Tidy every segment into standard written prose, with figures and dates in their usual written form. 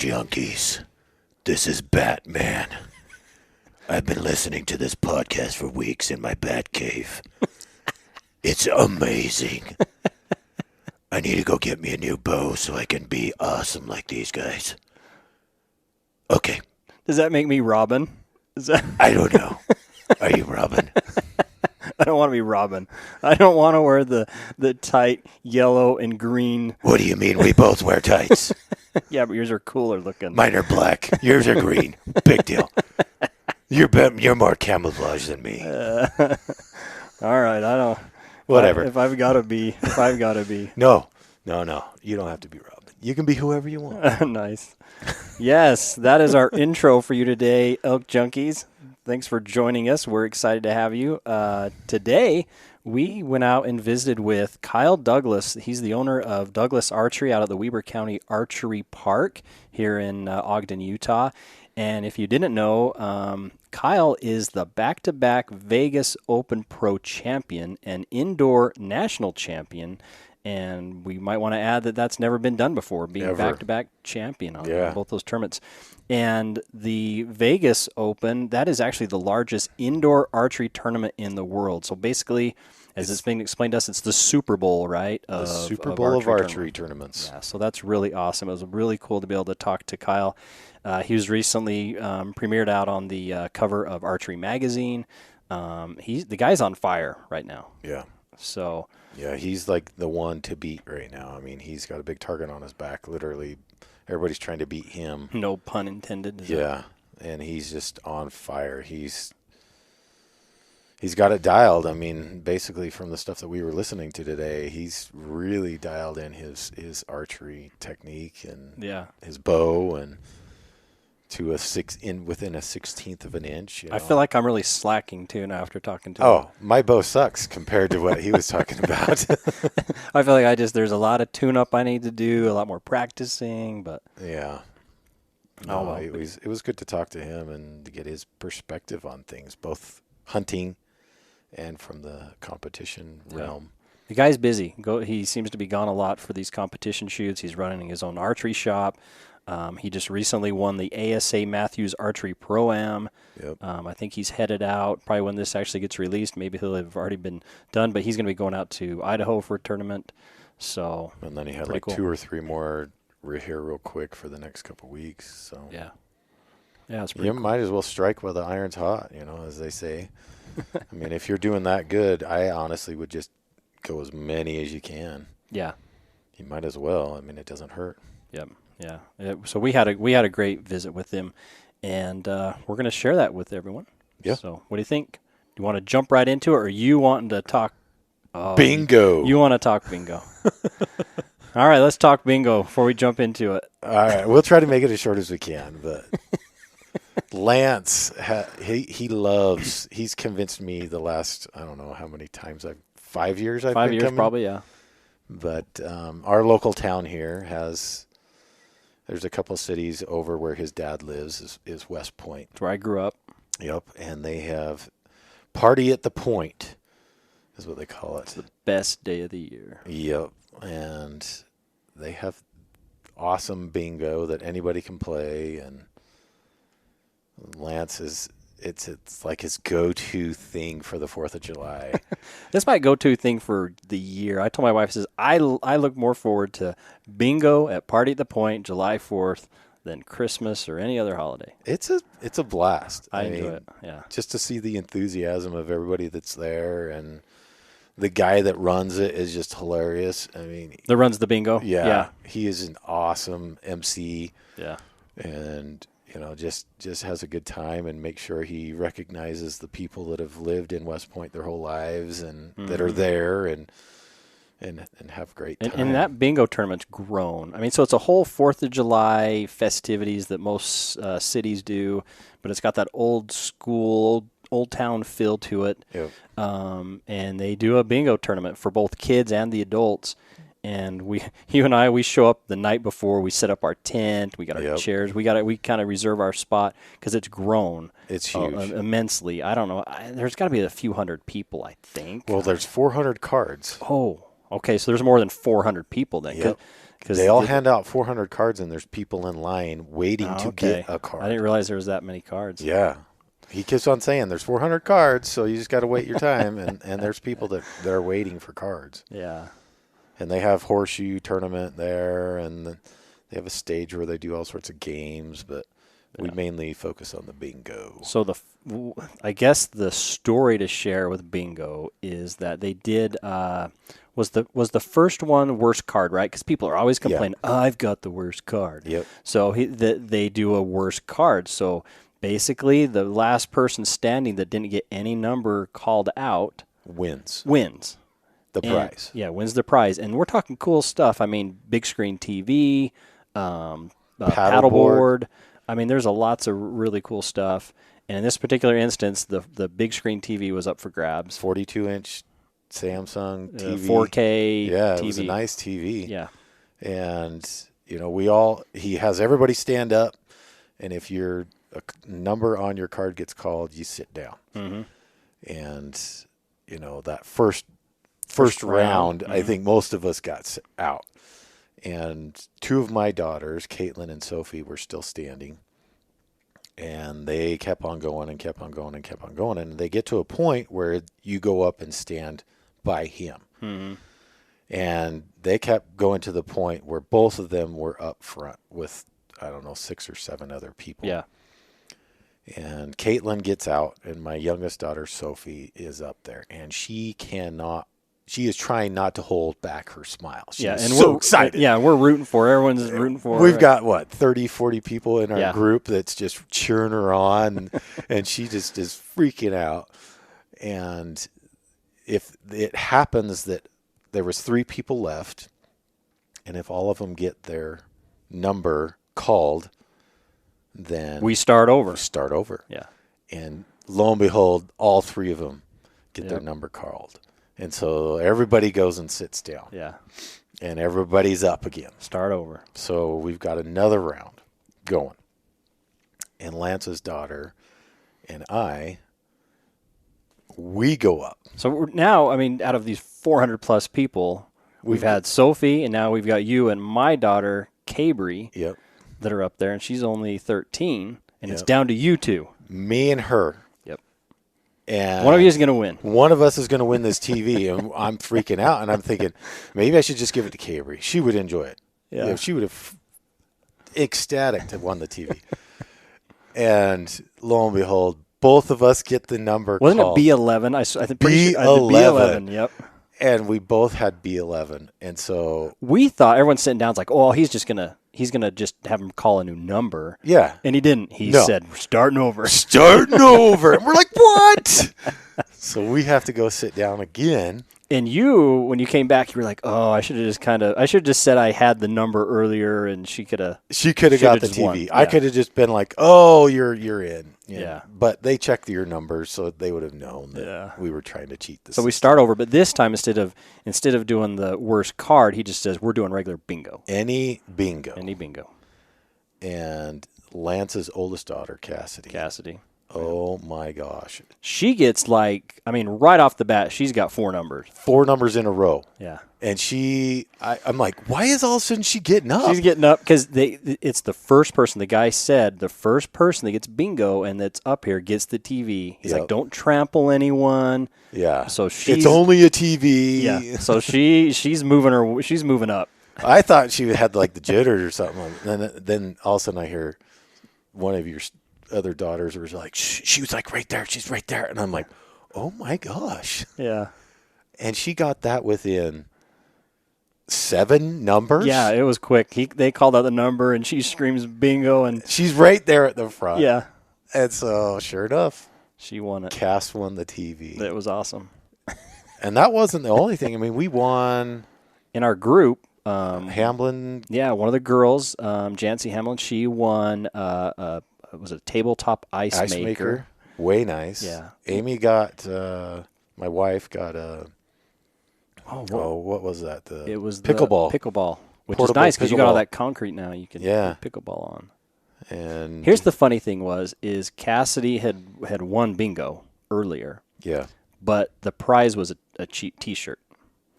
Junkies. This is Batman. I've been listening to this podcast for weeks in my bat cave. It's amazing. I need to go get me a new bow so I can be awesome like these guys. Okay. Does that make me Robin? I don't know. Are you Robin? I don't want to be Robin. I don't want to wear the tight yellow and green. What do you mean we both wear tights? Yeah, but yours are cooler looking. Mine are black. Yours are green. Big deal. You're more camouflage than me. All right, I don't. Whatever. If I've got to be. No. You don't have to be Robin. You can be whoever you want. Nice. Yes, that is our intro for you today, Elk Junkies. Thanks for joining us. We're excited to have you. Today, we went out and visited with Kyle Douglas. He's the owner of Douglas Archery out at the Weber County Archery Park here in Ogden, Utah. And if you didn't know, Kyle is the back-to-back Vegas Open Pro champion and indoor national champion. And we might want to add that that's never been done before, being back-to-back champion on both those tournaments. And the Vegas Open, that is actually the largest indoor archery tournament in the world. So basically, as it's being explained to us, it's the Super Bowl, right? The Super Bowl of archery tournaments. Yeah, so that's really awesome. It was really cool to be able to talk to Kyle. He was recently premiered out on the cover of Archery Magazine. The guy's on fire right now. Yeah. So... yeah, he's like the one to beat right now. I mean, he's got a big target on his back. Literally, everybody's trying to beat him. No pun intended. Yeah, and he's just on fire. He's got it dialed. I mean, basically from the stuff that we were listening to today, he's really dialed in his archery technique and his bow and to within a 1/16 of an inch. I feel like I'm really slacking too now after talking to him. Oh, my bow sucks compared to what he was talking about. I feel like there's a lot of tune-up I need to do, a lot more practicing, but yeah. No, it was good to talk to him and to get his perspective on things, both hunting and from the competition realm. The guy's busy. He seems to be gone a lot for these competition shoots. He's running his own archery shop. He just recently won the ASA Matthews Archery Pro-Am. Yep. I think he's headed out. Probably when this actually gets released, maybe he'll have already been done. But he's going to be going out to Idaho for a tournament. So and then he had cool. 2 or 3 more here real quick for the next couple of weeks. So yeah, it's pretty. You might as well strike while the iron's hot, as they say. I mean, if you're doing that good, I honestly would just go as many as you can. Yeah, you might as well. I mean, it doesn't hurt. Yep. Yeah. So we had a great visit with him, and we're going to share that with everyone. Yeah. So what do you think? Do you want to jump right into it, or you wanting to talk? Bingo. You want to talk bingo? All right, let's talk bingo before we jump into it. All right, we'll try to make it as short as we can. But Lance, he's convinced me the last, I don't know how many times 5 years I've been 5 years coming. Probably, yeah. But our local town here there's a couple of cities over where his dad lives is West Point. That's where I grew up. Yep, and they have Party at the Point is what they call it. It's the best day of the year. Yep, and they have awesome bingo that anybody can play, and Lance it's like his go-to thing for the 4th of July. This my go-to thing for the year. I told my wife, I look more forward to bingo at Party at the Point July 4th than Christmas or any other holiday. It's a blast. I enjoy it, yeah. Just to see the enthusiasm of everybody that's there, and the guy that runs it is just hilarious. I mean, that runs the bingo? Yeah. He is an awesome MC. Yeah. And just has a good time and make sure he recognizes the people that have lived in West Point their whole lives and that are there and have a great time. And that bingo tournament's grown. I mean, so it's a whole 4th of July festivities that most cities do, but it's got that old school, old town feel to it. Yep. And they do a bingo tournament for both kids and the adults. And you and I show up the night before. We set up our tent. We got our chairs. We kind of reserve our spot because it's grown. It's huge, immensely. I don't know. There's got to be a few hundred people, I think. Well, there's 400 cards. Oh, Okay, so there's more than 400 people then. Yep. Cause they all hand out 400 cards, and there's people in line waiting to okay. get a card. I didn't realize there was that many cards. Yeah. He keeps on saying there's 400 cards, so you just got to wait your time, and there's people that are waiting for cards. Yeah. And they have horseshoe tournament there, and they have a stage where they do all sorts of games, but we mainly focus on the bingo. So I guess the story to share with bingo is that they did was the first one worst card, right? Because people are always complaining, I've got the worst card. Yep. So they do a worst card. So basically, the last person standing that didn't get any number called out wins the prize. Yeah, wins the prize. And we're talking cool stuff. I mean, big screen TV, paddleboard. I mean, there's lots of really cool stuff. And in this particular instance, the big screen TV was up for grabs. 42-inch Samsung TV. 4K Yeah, TV. it was a nice TV. Yeah. And, he has everybody stand up, and if your number on your card gets called, you sit down. Mm-hmm. And, that first round, I think most of us got out. And two of my daughters, Caitlin and Sophie, were still standing. And they kept on going and kept on going and kept on going. And they get to a point where you go up and stand by him. Mm-hmm. And they kept going to the point where both of them were up front with, 6 or 7 other people. Yeah. And Caitlin gets out, and my youngest daughter, Sophie, is up there. And she is trying not to hold back her smile. She's so excited. Yeah, we're rooting for her. Everyone's rooting for her. We've got, 30, 40 people in our Yeah. group that's just cheering her on, and she just is freaking out. And if it happens that there was 3 people left, and if all of them get their number called, then we start over. Yeah. And lo and behold, all 3 of them get their number called. And so everybody goes and sits down. Yeah. And everybody's up again. Start over. So we've got another round going. And Lance's daughter and we go up. So now, out of these 400 plus people, we've had Sophie, and now we've got you and my daughter, Cabry, Yep. that are up there, and she's only 13, and it's down to you two. Me and her. Yep. And one of you is going to win. One of us is going to win this TV, and I'm freaking out, and I'm thinking, maybe I should just give it to Cabry. She would enjoy it. Yeah. She would have ecstatic to won the TV. And lo and behold, both of us get the number Wasn't called. it B11? I think B11. B11, yep. And we both had B11. And so we thought, everyone's sitting down, it's like, oh, he's going to just have him call a new number. yeah. And he didn't. He said, we're starting over. Starting over. And we're like, what? So we have to go sit down again. And you, when you came back, you were like, oh, I should have just said I had the number earlier, and she could have got the TV. won. Yeah. I could have just been like, oh, you're in. Yeah. But they checked your numbers, so they would have known that we were trying to cheat this. So we start over, but this time instead of doing the worst card, he just says we're doing regular bingo. Any bingo. And Lance's oldest daughter, Cassidy. Oh my gosh. She gets right off the bat, she's got 4 numbers. 4 numbers in a row. Yeah. And I'm like, why is all of a sudden she getting up? She's getting up because it's the first person. The guy said the first person that gets bingo and that's up here gets the TV. He's like, don't trample anyone. Yeah. So it's only a TV. Yeah. So she's moving up. I thought she had the jitters or something. Then all of a sudden I hear one of your other daughters was like, she was like right there. She's right there. And I'm like, oh my gosh. Yeah. And she got that within 7 numbers. Yeah, it was quick. They called out the number, and she screams bingo, and she's right there at the front. Yeah. And so, sure enough, she won it. Cass won the TV. That was awesome. And that wasn't the only thing. We won in our group. Hamlin. Yeah, one of the girls, Jancy Hamlin. She won. Was a tabletop ice maker. Way nice. Yeah. Amy got. My wife got a. What was that? It was pickleball. Pickleball, which Portable is nice because you got all pickleball. that concrete now. You can put pickleball on. And here's the funny thing is Cassidy had won bingo earlier. Yeah. But the prize was a cheap T-shirt.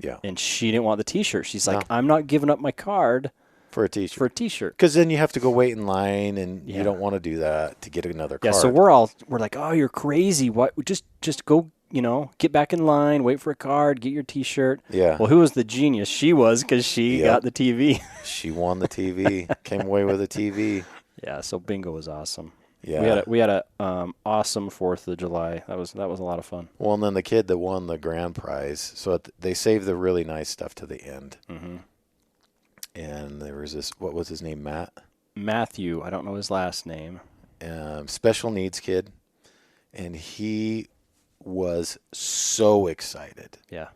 Yeah. And she didn't want the T-shirt. She's like, No. I'm not giving up my card For a T-shirt. for a T-shirt. Because then you have to go wait in line, and Yeah. you don't want to do that to get another Yeah, card. so we're like, oh, you're crazy. What? Just go, get back in line, wait for a card, get your T-shirt. Yeah. Well, who was the genius? She was, because she Yep. got the TV. She won the TV. Came away with a TV. Yeah, so bingo was awesome. Yeah. We had a awesome 4th of July. That was a lot of fun. Well, and then the kid that won the grand prize. So they saved the really nice stuff to the end. Mm-hmm. And there was this. What was his name? Matthew. I don't know his last name. Special needs kid, and he was so excited. Yeah.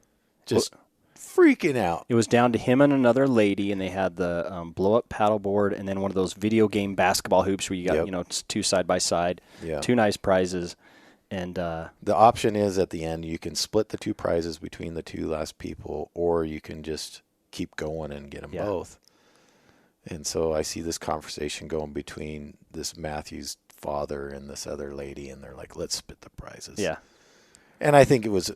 Just freaking out. It was down to him and another lady, and they had the blow-up paddleboard and then one of those video game basketball hoops where you got, Yep. it's 2 side by side. Yeah. 2 nice prizes. And the option is at the end you can split the 2 prizes between the 2 last people, or you can just keep going and get them both. And so I see this conversation going between this Matthew's father and this other lady, and they're like, let's split the prizes. yeah. And I think it was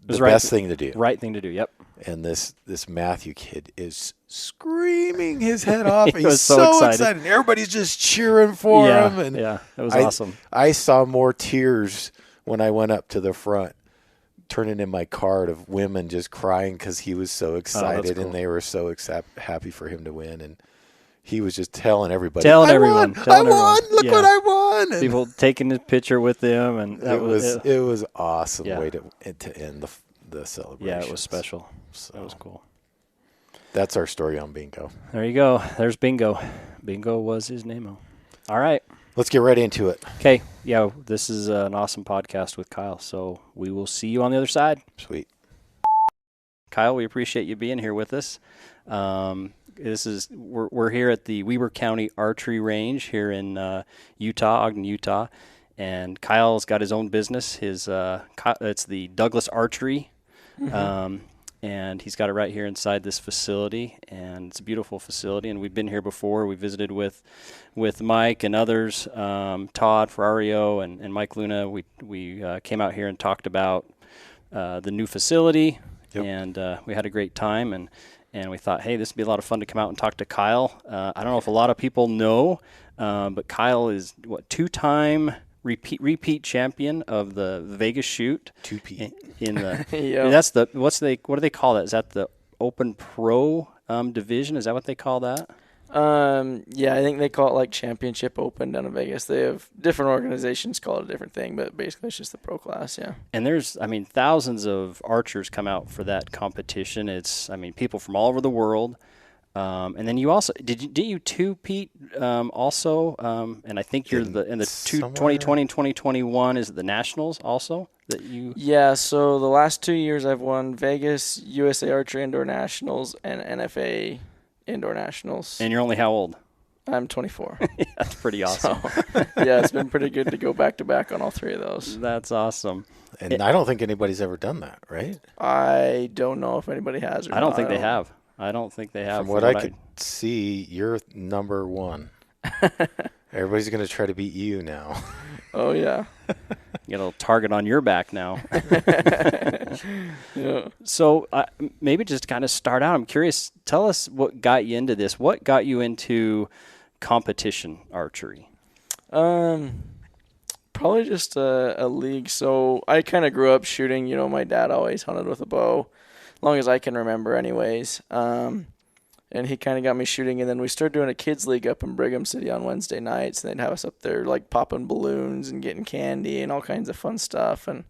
the right best thing to do. Right thing to do, yep. And this Matthew kid is screaming his head off. He He's was so so excited. excited. Everybody's just cheering for him. And yeah, it was awesome. I saw more tears when I went up to the front, turning in my card, of women just crying because he was so excited, cool. and they were so happy for him to win. And he was just telling everybody, Telling I everyone. won! Telling I won! everyone. Look Yeah. what I won! And People taking his picture with him, and that it was awesome Yeah. way to end the celebration. yeah, it was special. So That was cool. that's our story on bingo. There you go. There's Bingo. Bingo was his name. All right. Let's get right into it. Okay. Yeah, this is an awesome podcast with Kyle. So we will see you on the other side. Sweet. Kyle, we appreciate you being here with us. We're here at the Weber County Archery Range here in Utah, Ogden, Utah, and Kyle's got his own business. It's the Douglas Archery, and he's got it right here inside this facility, and it's a beautiful facility. And we've been here before. We visited with Mike and others, Todd Ferrario and Mike Luna. We came out here and talked about the new facility. Yep. And we had a great time, and we thought, hey, this would be a lot of fun to come out and talk to Kyle. I don't know if a lot of people know, but Kyle is 2-time repeat champion of the Vegas shoot. 2P. In the Yeah. that's the what do they call that? Is that the Open Pro division? Is that what they call that? Yeah, I think they call it like Championship Open down in Vegas. They have different organizations call it a different thing, but basically it's just the pro class, yeah. And there's, thousands of archers come out for that competition. It's, people from all over the world. And then you also, did you too, Pete, also? And I think you're in the 2020 and 2021, is it the Nationals also that you? Yeah, so the last 2 years I've won Vegas, USA Archery Indoor Nationals, and NFA Indoor Nationals. And you're only how old? I'm 24. Yeah, that's pretty awesome. So, yeah, it's been pretty good to go back to back on all 3 of those. That's awesome. And I don't think anybody's ever done that, right? I don't know if anybody has or I don't not. think they have. I don't think they have. From what I could see, you're number 1. Everybody's going to try to beat you now. Oh, yeah. You got a little target on your back now. Yeah. So maybe just kind of start out. I'm curious. Tell us what got you into this. What got you into competition archery? Probably just a league. So I kind of grew up shooting. You know, my dad always hunted with a bow, as long as I can remember anyways. And he kind of got me shooting. And then we started doing a kids league up in Brigham City on Wednesday nights. And they'd have us up there like popping balloons and getting candy and all kinds of fun stuff. And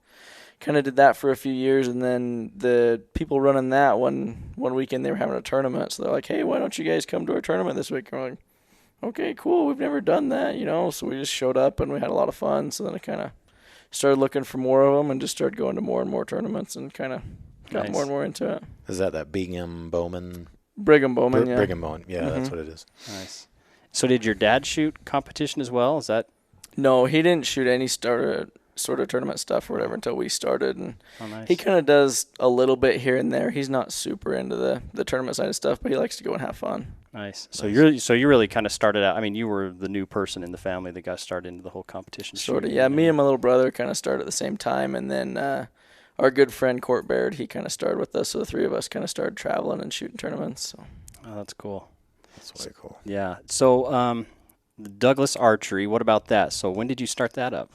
kind of did that for a few years. And then the people running that one weekend, they were having a tournament. So they're like, hey, why don't you guys come to our tournament this week? And we're like, okay, cool. We've never done that, you know. So we just showed up and we had a lot of fun. So then I kind of started looking for more of them and just started going to more and more tournaments and kind of got Nice. more and more into it. Is that Bingham Bowman? Brigham Bowman, yeah. Brigham Bowman. Yeah, that's what it is. Nice. So did your dad shoot competition as well? Is that? No, he didn't shoot any sort of tournament stuff or whatever until we started. And Nice. he kind of does a little bit here and there. He's not super into the tournament side of stuff, but he likes to go and have fun. Nice. So you really kind of started out. I mean, you were the new person in the family that got started into the whole competition. Sort of, shooting. yeah. Me and my little brother kind of started at the same time, and then our good friend Court Baird, he kind of started with us, so the three of us kind of started traveling and shooting tournaments. So. Oh, that's cool. That's way cool. Yeah. So, the Douglas Archery, what about that? So when did you start that up?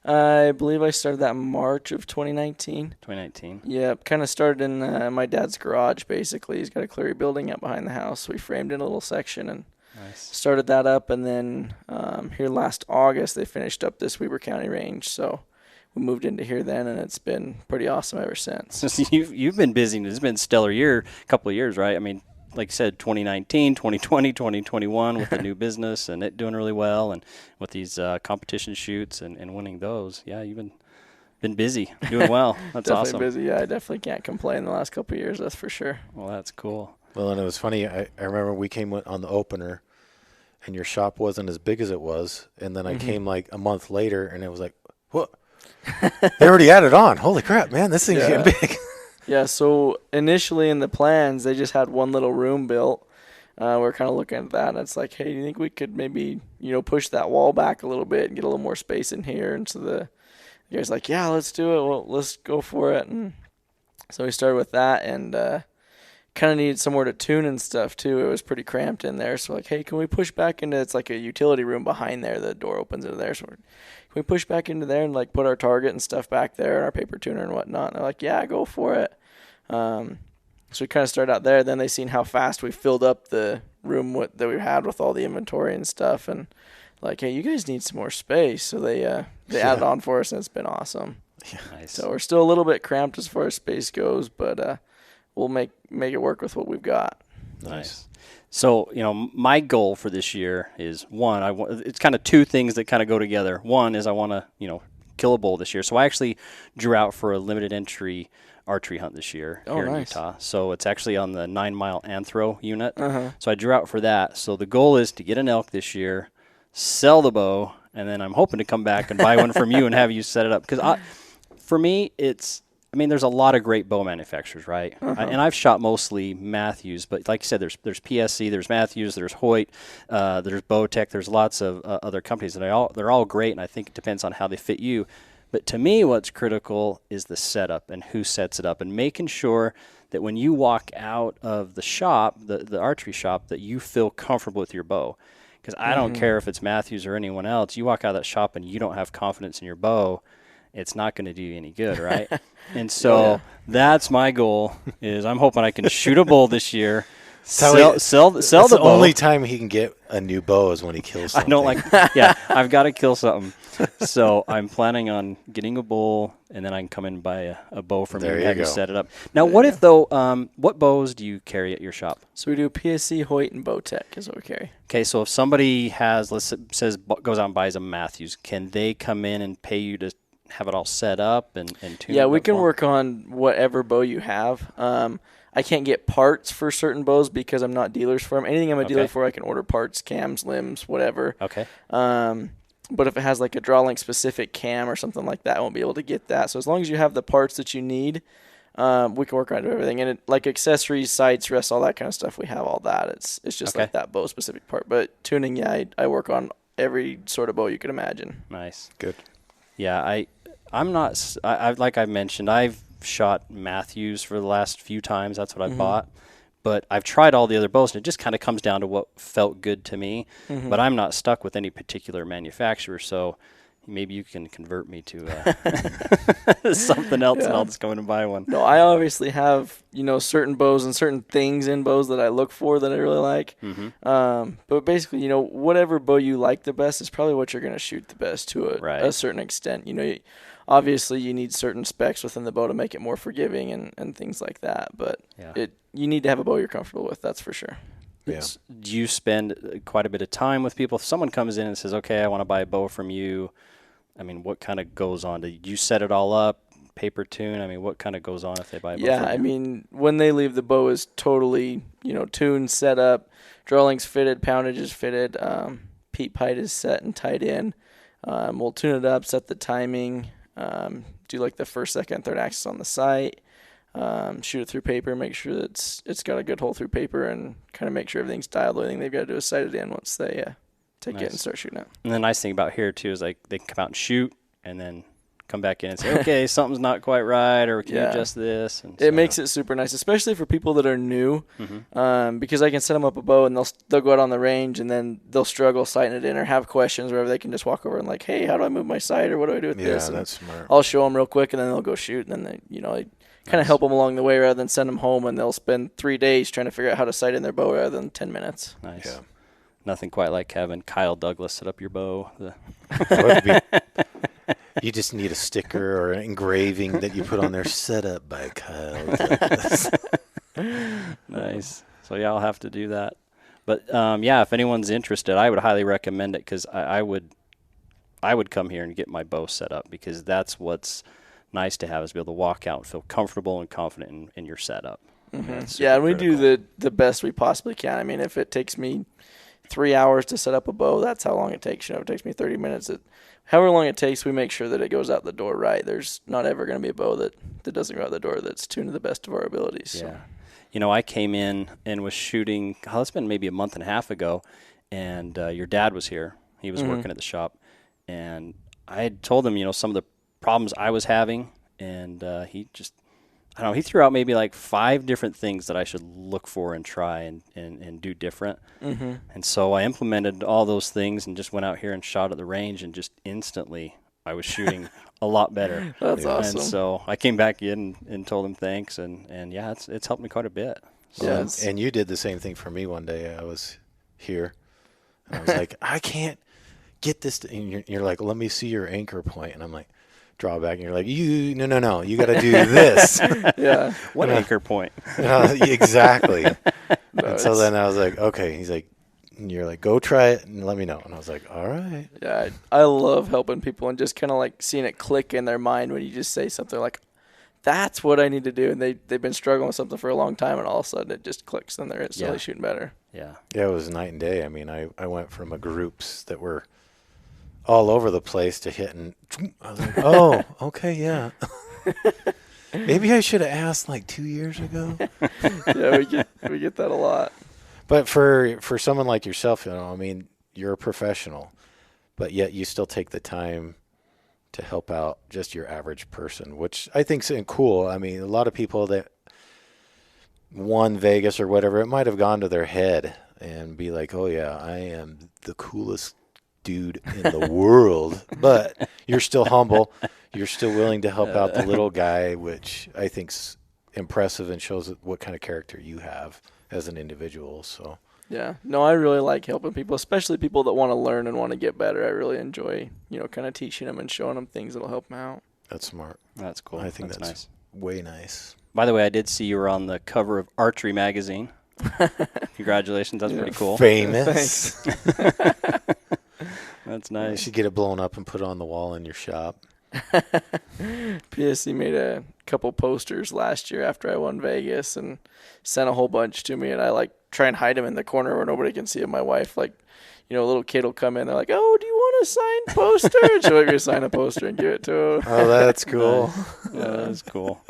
I believe I started that in March of 2019. 2019. Yeah, kind of started in my dad's garage, basically. He's got a cleary building up behind the house. We framed in a little section and started that up. And then here last August, they finished up this Weber County range. So we moved into here then, and it's been pretty awesome ever since. You've been busy. It's been a stellar year, a couple of years, right? I mean, like you said, 2019, 2020, 2021 with the new business and it doing really well, and with these competition shoots and winning those. Yeah, you've been busy, doing well. That's definitely awesome. Busy. Yeah, I definitely can't complain the last couple of years, that's for sure. Well, that's cool. Well, and it was funny. I remember we came on the opener, and your shop wasn't as big as it was. And then I came like a month later, and it was like, what? They already added on. Holy crap, man, this thing's getting big. Yeah, so initially in the plans, they just had one little room built. We're kind of looking at that, and it's like, hey, do you think we could maybe, push that wall back a little bit and get a little more space in here? And so the guy's like, yeah, let's do it. Well, let's go for it. And so we started with that, and kind of needed somewhere to tune and stuff, too. It was pretty cramped in there. So like, hey, can we push back into, it's like a utility room behind there. The door opens into there. So can we push back into there and like put our target and stuff back there and our paper tuner and whatnot? And they're like, yeah, go for it. So we kind of started out there. Then they seen how fast we filled up the room that we had with all the inventory and stuff, and like, hey, you guys need some more space. So they added on for us, and it's been awesome. Yeah. Nice. So we're still a little bit cramped as far as space goes, but we'll make it work with what we've got. Nice. So, my goal for this year is it's kind of two things that kind of go together. One is I want to, kill a bull this year. So I actually drew out for a limited entry archery hunt this year here in Utah. So it's actually on the 9 Mile Anthro unit. So I drew out for that. So the goal is to get an elk this year, sell the bow, and then I'm hoping to come back and buy one from you and have you set it up. Because for me, there's a lot of great bow manufacturers, right? And I've shot mostly Matthews, but like you said, there's PSC, there's Matthews, there's Hoyt, there's Bowtech, there's lots of other companies, and they're all great, and I think it depends on how they fit you. But to me, what's critical is the setup and who sets it up, and making sure that when you walk out of the shop, the archery shop, that you feel comfortable with your bow. Because I don't care if it's Matthews or anyone else, you walk out of that shop and you don't have confidence in your bow, it's not going to do you any good, right? And so that's my goal. Is I'm hoping I can shoot a bull this year. Sell the bow. The only time he can get a new bow is when he kills something. I don't I've got to kill something. So I'm planning on getting a bull, and then I can come in and buy a bow from you and have you set it up. Now, what bows do you carry at your shop? So we do PSC, Hoyt, and Bowtech is what we carry. Okay, so if somebody goes out and buys a Matthews, can they come in and pay you to have it all set up and tune? Yeah, we can work on whatever bow you have. I can't get parts for certain bows because I'm not dealers for them. Anything I'm a dealer for, I can order parts, cams, limbs, whatever. Okay. But if it has like a draw link specific cam or something like that, I won't be able to get that. So as long as you have the parts that you need, we can work on everything. And like accessories, sights, rests, all that kind of stuff, we have all that. It's just like that bow specific part. But tuning, I work on every sort of bow you can imagine. Nice. Good. Yeah, I'm not. Like I mentioned, I've shot Matthews for the last few times. That's what I bought. But I've tried all the other bows, and it just kind of comes down to what felt good to me. But I'm not stuck with any particular manufacturer, so maybe you can convert me to something else, and I'll just go in and buy one. No, I obviously have certain bows and certain things in bows that I look for that I really like. But basically, whatever bow you like the best is probably what you're going to shoot the best to a certain extent. Obviously you need certain specs within the bow to make it more forgiving and things like that. But you need to have a bow you're comfortable with, that's for sure. Yeah. Do you spend quite a bit of time with people? If someone comes in and says, okay, I want to buy a bow from you, what kind of goes on? Do you set it all up, paper tune? What kind of goes on if they buy a bow from you? When they leave, the bow is totally, tuned, set up, draw links fitted, poundage is fitted, peat pipe is set and tied in. We'll tune it up, set the timing, do like the first, second, third axis on the sight, shoot it through paper, make sure that it's got a good hole through paper, and kind of make sure everything's dialed. The only thing they've got to do is sight it in once they take it and start shooting it. And the nice thing about here too is like they can come out and shoot and then come back in and say, okay, something's not quite right, or can you adjust this? And it makes it super nice, especially for people that are new, because I can set them up a bow and they'll go out on the range and then they'll struggle sighting it in or have questions, wherever they can just walk over and like, hey, how do I move my sight, or what do I do with this? Yeah, that's smart. I'll show them real quick and then they'll go shoot, and then I kind of help them along the way rather than send them home and they'll spend 3 days trying to figure out how to sight in their bow rather than 10 minutes. Nice. Yeah. Nothing quite like having Kyle Douglas set up your bow. You just need a sticker or an engraving that you put on there, set up by Kyle Douglas. Nice. So, yeah, I'll have to do that. But, if anyone's interested, I would highly recommend it, because I would come here and get my bow set up, because that's what's nice to have, is be able to walk out and feel comfortable and confident in your setup. Yeah, and we do the best we possibly can. I mean, if it takes me 3 hours to set up a bow, that's how long it takes. If it takes me 30 minutes, however long it takes, we make sure that it goes out the door right. There's not ever going to be a bow that doesn't go out the door that's tuned to the best of our abilities. So. Yeah. I came in and was shooting, it's been maybe a month and a half ago, and your dad was here. He was working at the shop, and I had told him, some of the problems I was having, and he just, he threw out maybe like 5 different things that I should look for and try and do different. And so I implemented all those things and just went out here and shot at the range, and just instantly I was shooting a lot better. That's awesome. And so I came back in and told him thanks, and it's helped me quite a bit. So. Yeah, and you did the same thing for me one day. I was here, and I was like, I can't get this. And you're like, let me see your anchor point. And I'm like, draw back, and you're like, no, you got to do this. Yeah. What anchor point? Exactly. And so then I was like, okay. He's like, and you're like, go try it and let me know. And I was like, all right. Yeah, I love helping people and just kind of like seeing it click in their mind when you just say something like, that's what I need to do. And they've been struggling with something for a long time, and all of a sudden it just clicks and they're instantly shooting better. Yeah. Yeah, it was night and day. I mean, I went from groups that were all over the place to hitting. I was like, oh, okay, yeah. Maybe I should have asked like 2 years ago. Yeah, we get that a lot. But for someone like yourself, I mean, you're a professional, but yet you still take the time to help out just your average person, which I think's cool. I mean, a lot of people that won Vegas or whatever, it might have gone to their head and be like, oh yeah, I am the coolest dude in the world. But you're still humble. You're still willing to help out the little guy, which I think's impressive and shows what kind of character you have as an individual. So yeah, no, I really like helping people, especially people that want to learn and want to get better. I really enjoy, kind of teaching them and showing them things that'll help them out. That's smart. That's cool. I think that's nice. Way nice. By the way, I did see you were on the cover of Archery magazine. Congratulations. That's pretty cool. Famous. That's nice. You should get it blown up and put it on the wall in your shop. PSC made a couple posters last year after I won Vegas and sent a whole bunch to me, and I try and hide them in the corner where nobody can see them. My wife, a little kid will come in, they're like, oh, do you want a signed poster? And she'll let me sign a poster and give it to her. Oh, that's cool. Yeah, that's cool.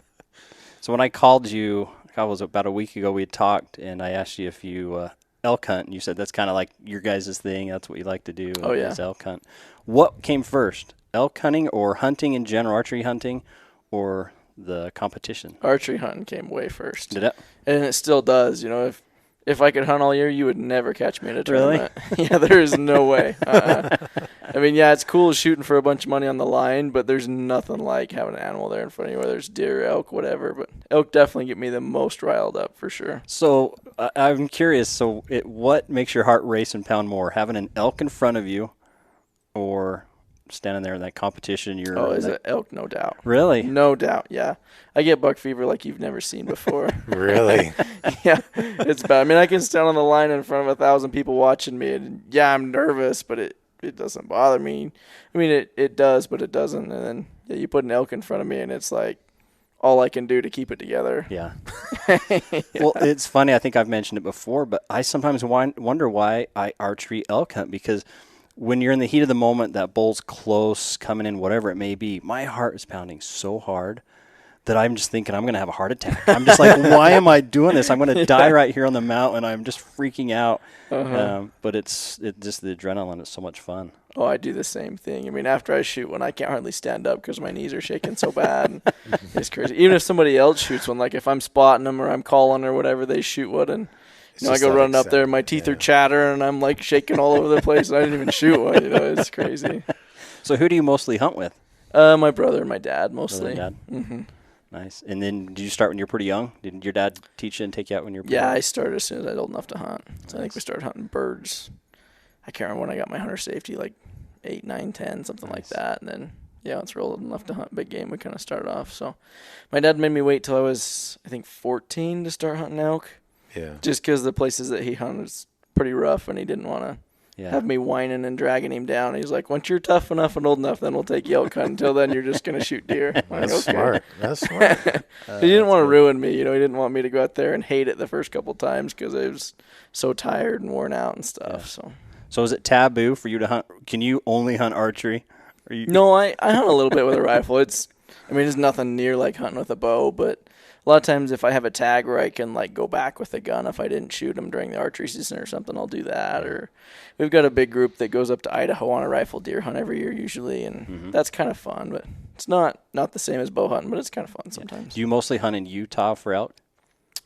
So when I called you, it was about a week ago, we had talked, and I asked you if you elk hunt, and you said that's kind of like your guys' thing. That's what you like to do. Oh, yeah. Is elk hunt. What came first, elk hunting or hunting in general, archery hunting, or the competition? Archery hunting came way first. Did it? And it still does. If I could hunt all year, you would never catch me in a tournament. Really? Yeah, there is no way. I mean, yeah, it's cool shooting for a bunch of money on the line, but there's nothing like having an animal there in front of you, whether it's deer, elk, whatever. But elk definitely get me the most riled up for sure. So I'm curious. So what makes your heart race and pound more, having an elk in front of you, or standing there in that competition? Is it elk? No doubt. Really? No doubt. Yeah, I get buck fever like you've never seen before. Really? Yeah, it's bad. I mean, I can stand on the line in front of 1,000 people watching me, and yeah, I'm nervous, but it doesn't bother me. I mean, it does, but it doesn't. And then you put an elk in front of me, and it's like all I can do to keep it together. Yeah. Yeah. Well, it's funny. I think I've mentioned it before, but I sometimes wonder why I archery elk hunt, because when you're in the heat of the moment, that bull's close, coming in, whatever it may be, my heart is pounding so hard that I'm just thinking I'm going to have a heart attack. I'm just like, why am I doing this? I'm going to die right here on the mountain. I'm just freaking out. But it's just the adrenaline is so much fun. Oh, I do the same thing. I mean, after I shoot one, I can't hardly stand up because my knees are shaking so bad. And it's crazy. Even if somebody else shoots one, like if I'm spotting them or I'm calling or whatever, they shoot one, and I go running up there, and my teeth are chattering, and I'm like shaking all over the place, and I didn't even shoot one. It's crazy. So who do you mostly hunt with? My brother and my dad mostly. Brother and dad? Mm-hmm. Nice. And then did you start when you were pretty young? Did your dad teach you and take you out when you were pretty Yeah, young? I started as soon as I was old enough to hunt. So I think we started hunting birds. I can't remember when I got my hunter safety, like 8, 9, 10, something like that. And then, once we're old enough to hunt big game, we kind of started off. So my dad made me wait till I was, I think, 14 to start hunting elk. Yeah. Just because the places that he hunted was pretty rough, and he didn't want to have me whining and dragging him down. He's like, once you're tough enough and old enough, then we'll take you elk hunting. Until then, you're just going to shoot deer. That's smart. That's smart. He didn't want to ruin me. He didn't want me to go out there and hate it the first couple times because I was so tired and worn out and stuff. Yeah. So is it taboo for you to hunt? Can you only hunt archery? No, I hunt a little bit with a rifle. It's nothing near like hunting with a bow, but a lot of times if I have a tag where I can like go back with a gun, if I didn't shoot them during the archery season or something, I'll do that. Or we've got a big group that goes up to Idaho on a rifle deer hunt every year usually, and that's kind of fun. But it's not the same as bow hunting, but it's kind of fun sometimes. Do you mostly hunt in Utah for elk?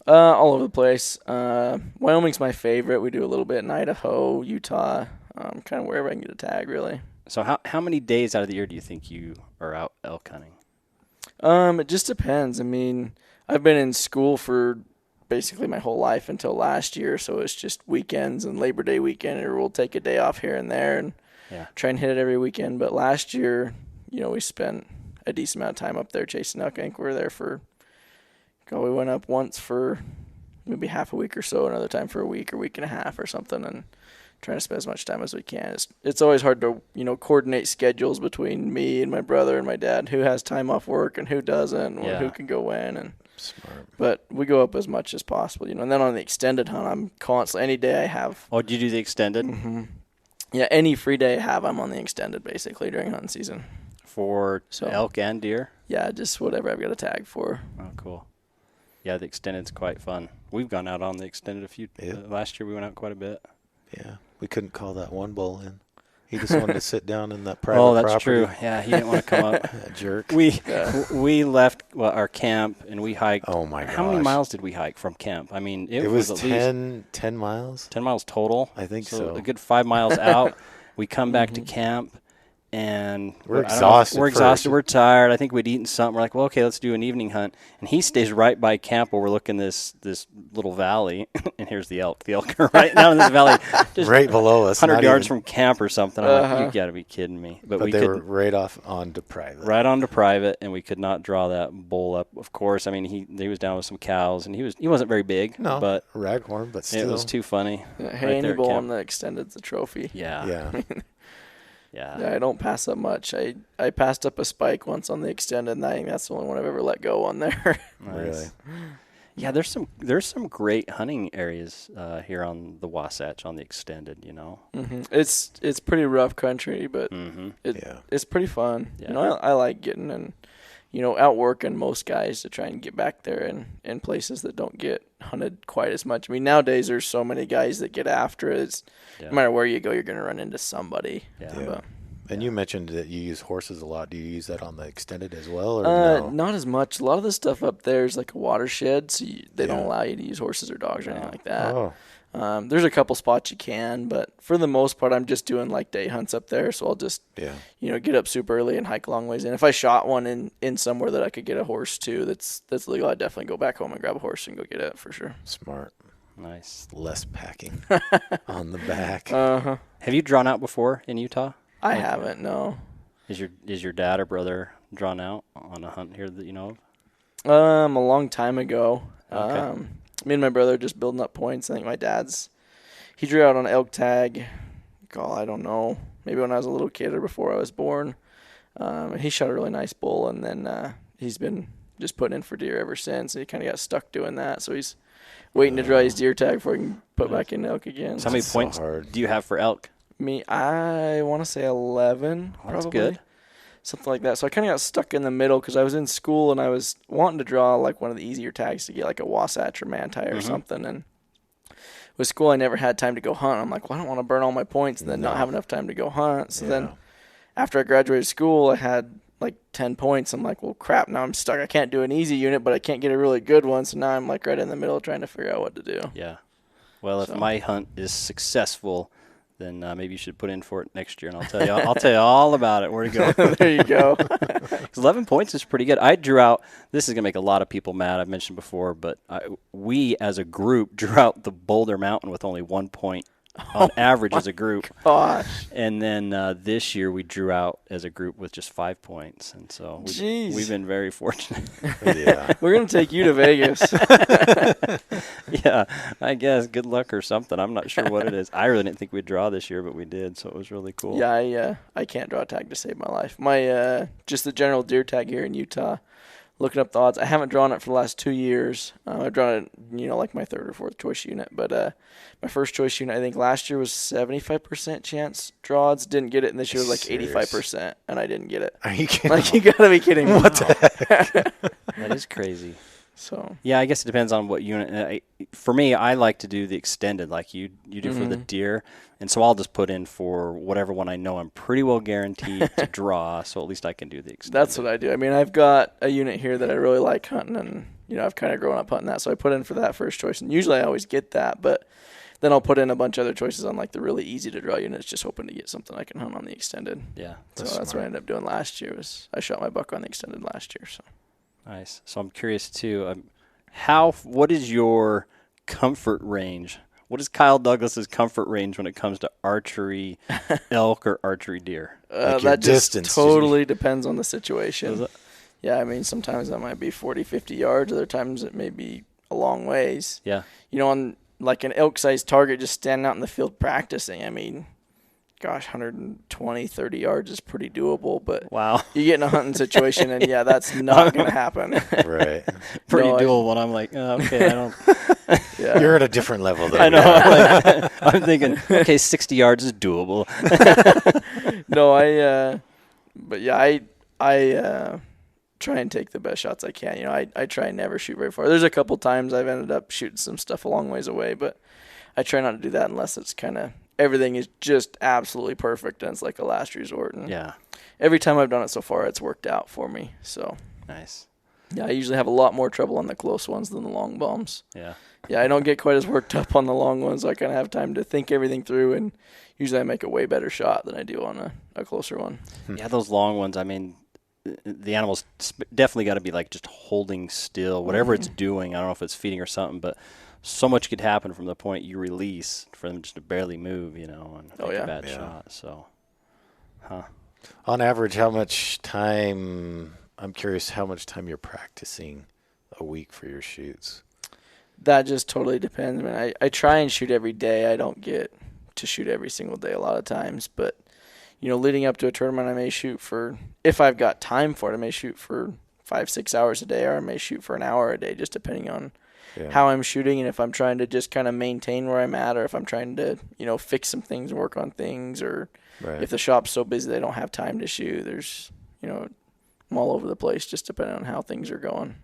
All over the place. Wyoming's my favorite. We do a little bit in Idaho, Utah, kind of wherever I can get a tag, really. So how many days out of the year do you think you are out elk hunting? It just depends. I mean, I've been in school for basically my whole life until last year, so it's just weekends and Labor Day weekend, or we'll take a day off here and there and try and hit it every weekend. But last year, we spent a decent amount of time up there chasing elk. I think we were there we went up once for maybe half a week or so, another time for a week or week and a half or something, and trying to spend as much time as we can. It's always hard to, coordinate schedules between me and my brother and my dad, who has time off work and who doesn't, or who can go when. And smart. But we go up as much as possible, and then on the extended hunt, I'm constantly, any day I have. Oh, do you do the extended? Mm-hmm. Yeah, any free day I have, I'm on the extended basically during hunting season. For elk and deer? Yeah, just whatever I've got a tag for. Oh, cool. Yeah, the extended's quite fun. We've gone out on the extended a few. Last year we went out quite a bit. Yeah, we couldn't call that one bull in. He just wanted to sit down in that private property. Oh, that's true. Yeah, he didn't want to come up. That jerk. We left our camp and we hiked. Oh, my gosh. How many miles did we hike from camp? I mean, it was at 10 miles. 10 miles total. I think so. A good 5 miles out. We come back to camp. And we're exhausted. We're exhausted. We're tired. I think we'd eaten something. We're like, well, okay, let's do an evening hunt. And he stays right by camp overlooking this little valley. And here's the elk. The elk are right now in this valley, just right below us, 100 yards from camp or something. I'm like, you got to be kidding me. But they were right off onto private. Right onto private, and we could not draw that bull up. Of course, I mean he was down with some cows, and he wasn't very big. No, but raghorn, but still, it was too funny. Any bull on the extended's a trophy. Yeah. Yeah, I don't pass up much. I passed up a spike once on the extended, and I think that's the only one I've ever let go on there. Nice. Really? Yeah, there's some great hunting areas here on the Wasatch on the extended. Mm-hmm. It's pretty rough country, but it's pretty fun. Yeah. I like getting and outworking most guys to try and get back there in places that don't get hunted quite as much. I mean, nowadays there's so many guys that get after it. No matter where you go, you're going to run into somebody. Yeah. And you mentioned that you use horses a lot. Do you use that on the extended as well? Or no? Not as much. A lot of the stuff up there is like a watershed, so they don't allow you to use horses or dogs or anything like that. Oh. There's a couple spots you can, but for the most part, I'm just doing like day hunts up there. So I'll just, get up super early and hike a long ways. And if I shot one in somewhere that I could get a horse to, that's legal, I'd definitely go back home and grab a horse and go get it for sure. Smart. Nice. Less packing on the back. Uh-huh. Have you drawn out before in Utah? I haven't, no. Is your dad or brother drawn out on a hunt here that you know of? A long time ago. Okay. Me and my brother are just building up points. I think my dad's, he drew out on an elk tag, I don't know, maybe when I was a little kid or before I was born. He shot a really nice bull, and then he's been just putting in for deer ever since. He kind of got stuck doing that, so he's waiting to draw his deer tag before he can put back in elk again. So how many points do you have for elk? Me, I want to say 11, probably. That's good. Something like that. So I kind of got stuck in the middle because I was in school and I was wanting to draw like one of the easier tags to get, like a Wasatch or Manti or something. And with school, I never had time to go hunt. I'm like, well, I don't want to burn all my points and then No. not have enough time to go hunt. So Yeah. then after I graduated school, I had like 10 points. I'm like, well, crap, now I'm stuck. I can't do an easy unit, but I can't get a really good one. So now I'm like right in the middle trying to figure out what to do. Yeah. Well, if So. my hunt is successful, then maybe you should put in for it next year, and I'll tell you all about it. Where to go? There you go. 'Cause 11 points is pretty good. I drew out. This is gonna make a lot of people mad. I've mentioned before, but we as a group drew out the Boulder Mountain with only 1 point on average as a group. Gosh. And then this year we drew out as a group with just 5 points, and so we've been very fortunate. Yeah. We're going to take you to Vegas. Yeah, I guess good luck or something. I'm not sure what it is. I really didn't think we'd draw this year, but we did, so it was really cool. Yeah, I can't draw a tag to save my life. My just the general deer tag here in Utah. Looking up the odds, I haven't drawn it for the last 2 years. I've drawn it, like my third or fourth choice unit. But my first choice unit, I think last year was 75% chance draw odds. Didn't get it, and this year was like 85%, and I didn't get it. Are you kidding? Like, you gotta be kidding me. What the heck? That is crazy. So Yeah, I guess it depends on what unit. For me, I like to do the extended like you do for the deer. And so I'll just put in for whatever one I know I'm pretty well guaranteed to draw, so at least I can do the extended. that's what I do. I mean, I've got a unit here that I really like hunting, and, I've kind of grown up hunting that, so I put in for that first choice. And usually I always get that, but then I'll put in a bunch of other choices on, like, the really easy-to-draw units, just hoping to get something I can hunt on the extended. Yeah. So that's what I ended up doing last year. Was I shot my buck on the extended last year. So Nice. So I'm curious, too, what is your comfort range? What is Kyle Douglas's comfort range when it comes to archery elk or archery deer? Like your that just distance. totally depends on the situation. Does it? Yeah, I mean, sometimes that might be 40, 50 yards. Other times it may be a long ways. Yeah. On like an elk-sized target, just standing out in the field practicing, I mean, gosh, 120, 30 yards is pretty doable. But Wow. you get in a hunting situation, and, yeah, that's not going to happen. Right. Pretty No, doable when I'm like, okay, I don't. Yeah. You're at a different level there. I know. I'm thinking, okay, 60 yards is doable. No, but yeah, I try and take the best shots I can. I try and never shoot very far. There's a couple times I've ended up shooting some stuff a long ways away, but I try not to do that unless it's kind of everything is just absolutely perfect and it's like a last resort. And Yeah. every time I've done it so far, it's worked out for me. So Nice. yeah, I usually have a lot more trouble on the close ones than the long bombs. Yeah. Yeah, I don't get quite as worked up on the long ones. So I kind of have time to think everything through, and usually I make a way better shot than I do on a closer one. Yeah, those long ones, I mean, the animal's definitely got to be like just holding still, whatever it's doing. I don't know if it's feeding or something, but so much could happen from the point you release for them just to barely move, and make a bad shot. So, On average, how much time, I'm curious how much time you're practicing a week for your shoots. That just totally depends. I mean, I try and shoot every day. I don't get to shoot every single day a lot of times, but leading up to a tournament, I may shoot for, if I've got time for it, I may shoot for 5-6 hours a day, or I may shoot for an hour a day, just depending on how I'm shooting and if I'm trying to just kind of maintain where I'm at, or if I'm trying to, fix some things, work on things, or if the shop's so busy they don't have time to shoot. There's, I'm all over the place, just depending on how things are going.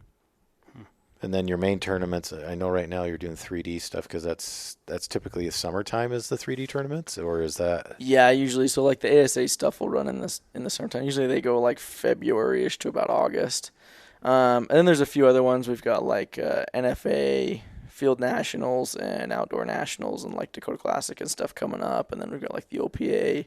And then your main tournaments, I know right now you're doing 3D stuff because that's typically the summertime is the 3D tournaments, or is that? Yeah, usually. So like the ASA stuff will run in the summertime. Usually they go like February-ish to about August. And then there's a few other ones. We've got like NFA, Field Nationals, and Outdoor Nationals, and like Dakota Classic and stuff coming up. And then we've got like the OPA,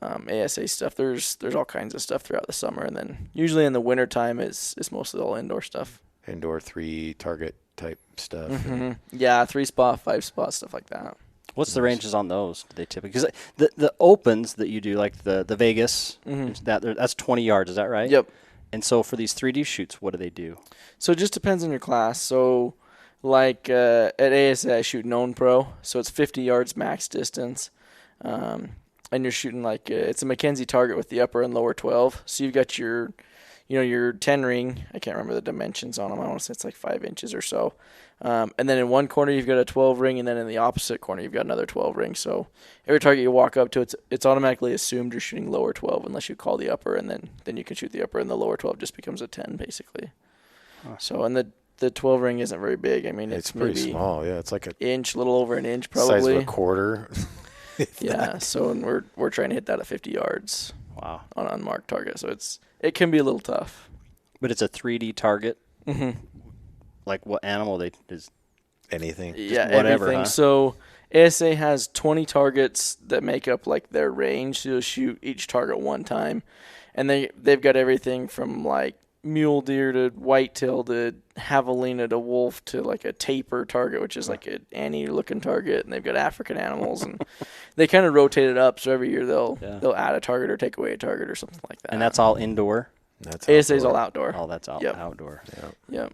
ASA stuff. There's all kinds of stuff throughout the summer. And then usually in the wintertime it's mostly all indoor stuff. Indoor 3 target type stuff. Mm-hmm. Yeah, 3-spot, 5-spot, stuff like that. what's the ranges on those? Do they typically? Because the opens that you do, like the Vegas, that's 20 yards. Is that right? Yep. And so for these 3D shoots, what do they do? So it just depends on your class. So like at ASA, I shoot known pro, so it's 50 yards max distance. And you're shooting like it's a Mackenzie target with the upper and lower 12. So you've got your, your 10 ring. I can't remember the dimensions on them. I want to say it's like 5 inches or so. And then in one corner you've got a 12 ring, and then in the opposite corner you've got another 12 ring. So every target you walk up to, it's automatically assumed you're shooting lower 12 unless you call the upper, and then you can shoot the upper, and the lower 12 just becomes a 10 basically. Huh. So and the the 12 ring isn't very big. I mean, It's pretty maybe small. Yeah, it's like a inch, a little over an inch, size probably. of a quarter. Yeah. So and we're trying to hit that at 50 yards. Wow. On an unmarked target. So it can be a little tough. But it's a 3D target. Mm-hmm. Like what animal they is? Anything. Yeah, whatever, everything. huh? So ASA has 20 targets that make up like their range. So you'll shoot each target one time, and they've got everything from like mule deer to whitetail to javelina to wolf to like a taper target, which is like an anteater looking target, and they've got African animals, and they kind of rotate it up. So every year they'll add a target or take away a target or something like that. And that's all indoor. That's ASA's all outdoor. Oh, that's all outdoor. Yep.